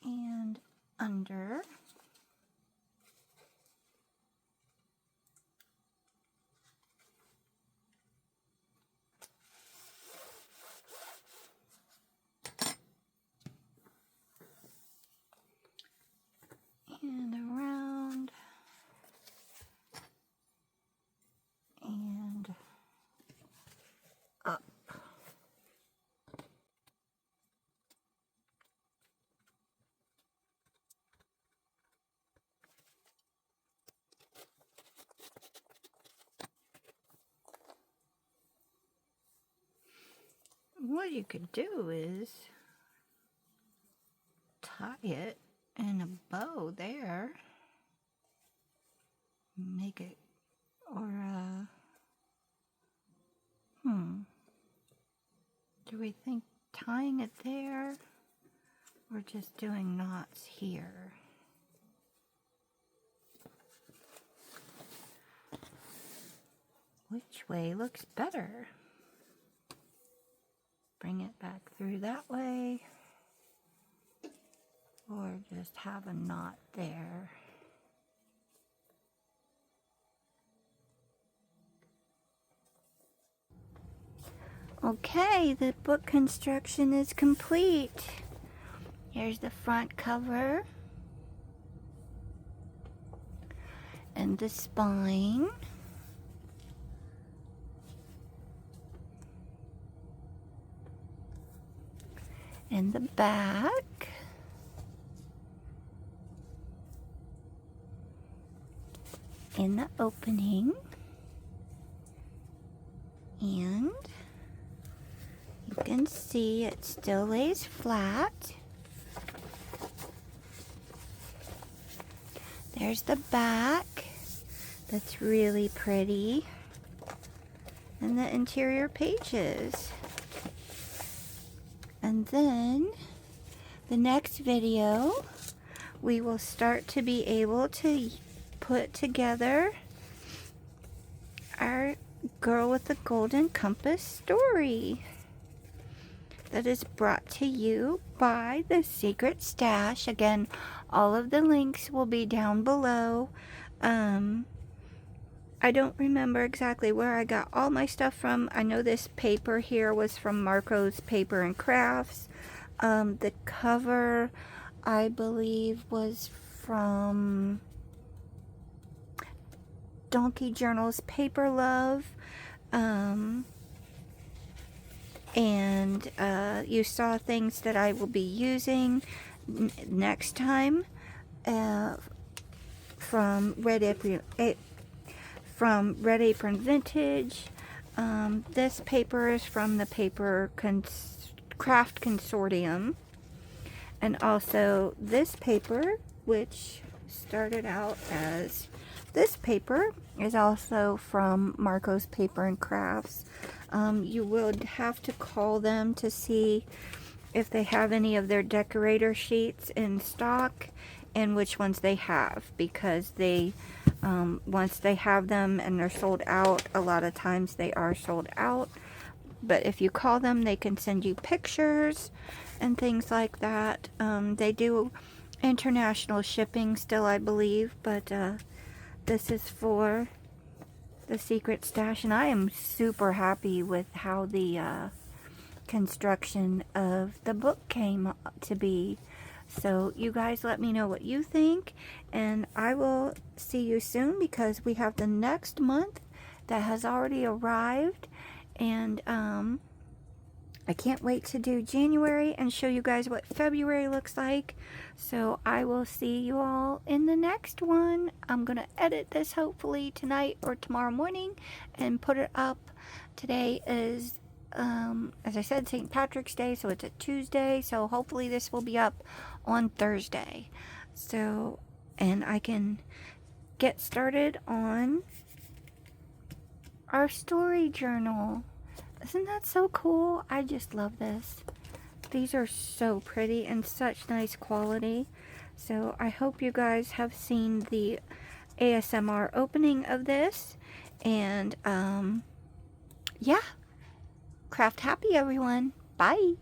and under. And around and up. What you could do is tie it in a bow there. Make it, or do we think tying it there or just doing knots here? Which way looks better? Bring it back through that way, or just have a knot there. Okay, the book construction is complete. Here's the front cover and the spine. And the back. In the opening. And you can see it still lays flat. There's the back. That's really pretty. And the interior pages. And then the next video, we will start to be able to put together our Girl with the Golden Compass story that is brought to you by the Secret Stash. Again, all of the links will be down below. I don't remember exactly where I got all my stuff from. I know this paper here was from Marco's Paper and Crafts. The cover, I believe, was from Donkey Journals Paper Love. And you saw things that I will be using next time from Red Apron Vintage. This paper is from the Craft Consortium, and also this paper, which started out as this paper, is also from Marco's Paper and Crafts. You would have to call them to see if they have any of their decorator sheets in stock and which ones they have, because they once they have them and they're sold out, a lot of times they are sold out. But if you call them, they can send you pictures and things like that. They do international shipping still, I believe, but this is for the Secret Stash, and I am super happy with how the construction of the book came to be. So you guys let me know what you think, and I will see you soon, because we have the next month that has already arrived, and I can't wait to do January and show you guys what February looks like. So I will see you all in the next one. I'm going to edit this hopefully tonight or tomorrow morning and put it up. Today is, as I said, St. Patrick's Day, so it's a Tuesday. So hopefully this will be up on Thursday. So, and I can get started on our story journal. Isn't that so cool? I just love this. These are so pretty and such nice quality. So I hope you guys have seen the ASMR opening of this. And yeah, craft happy everyone. Bye.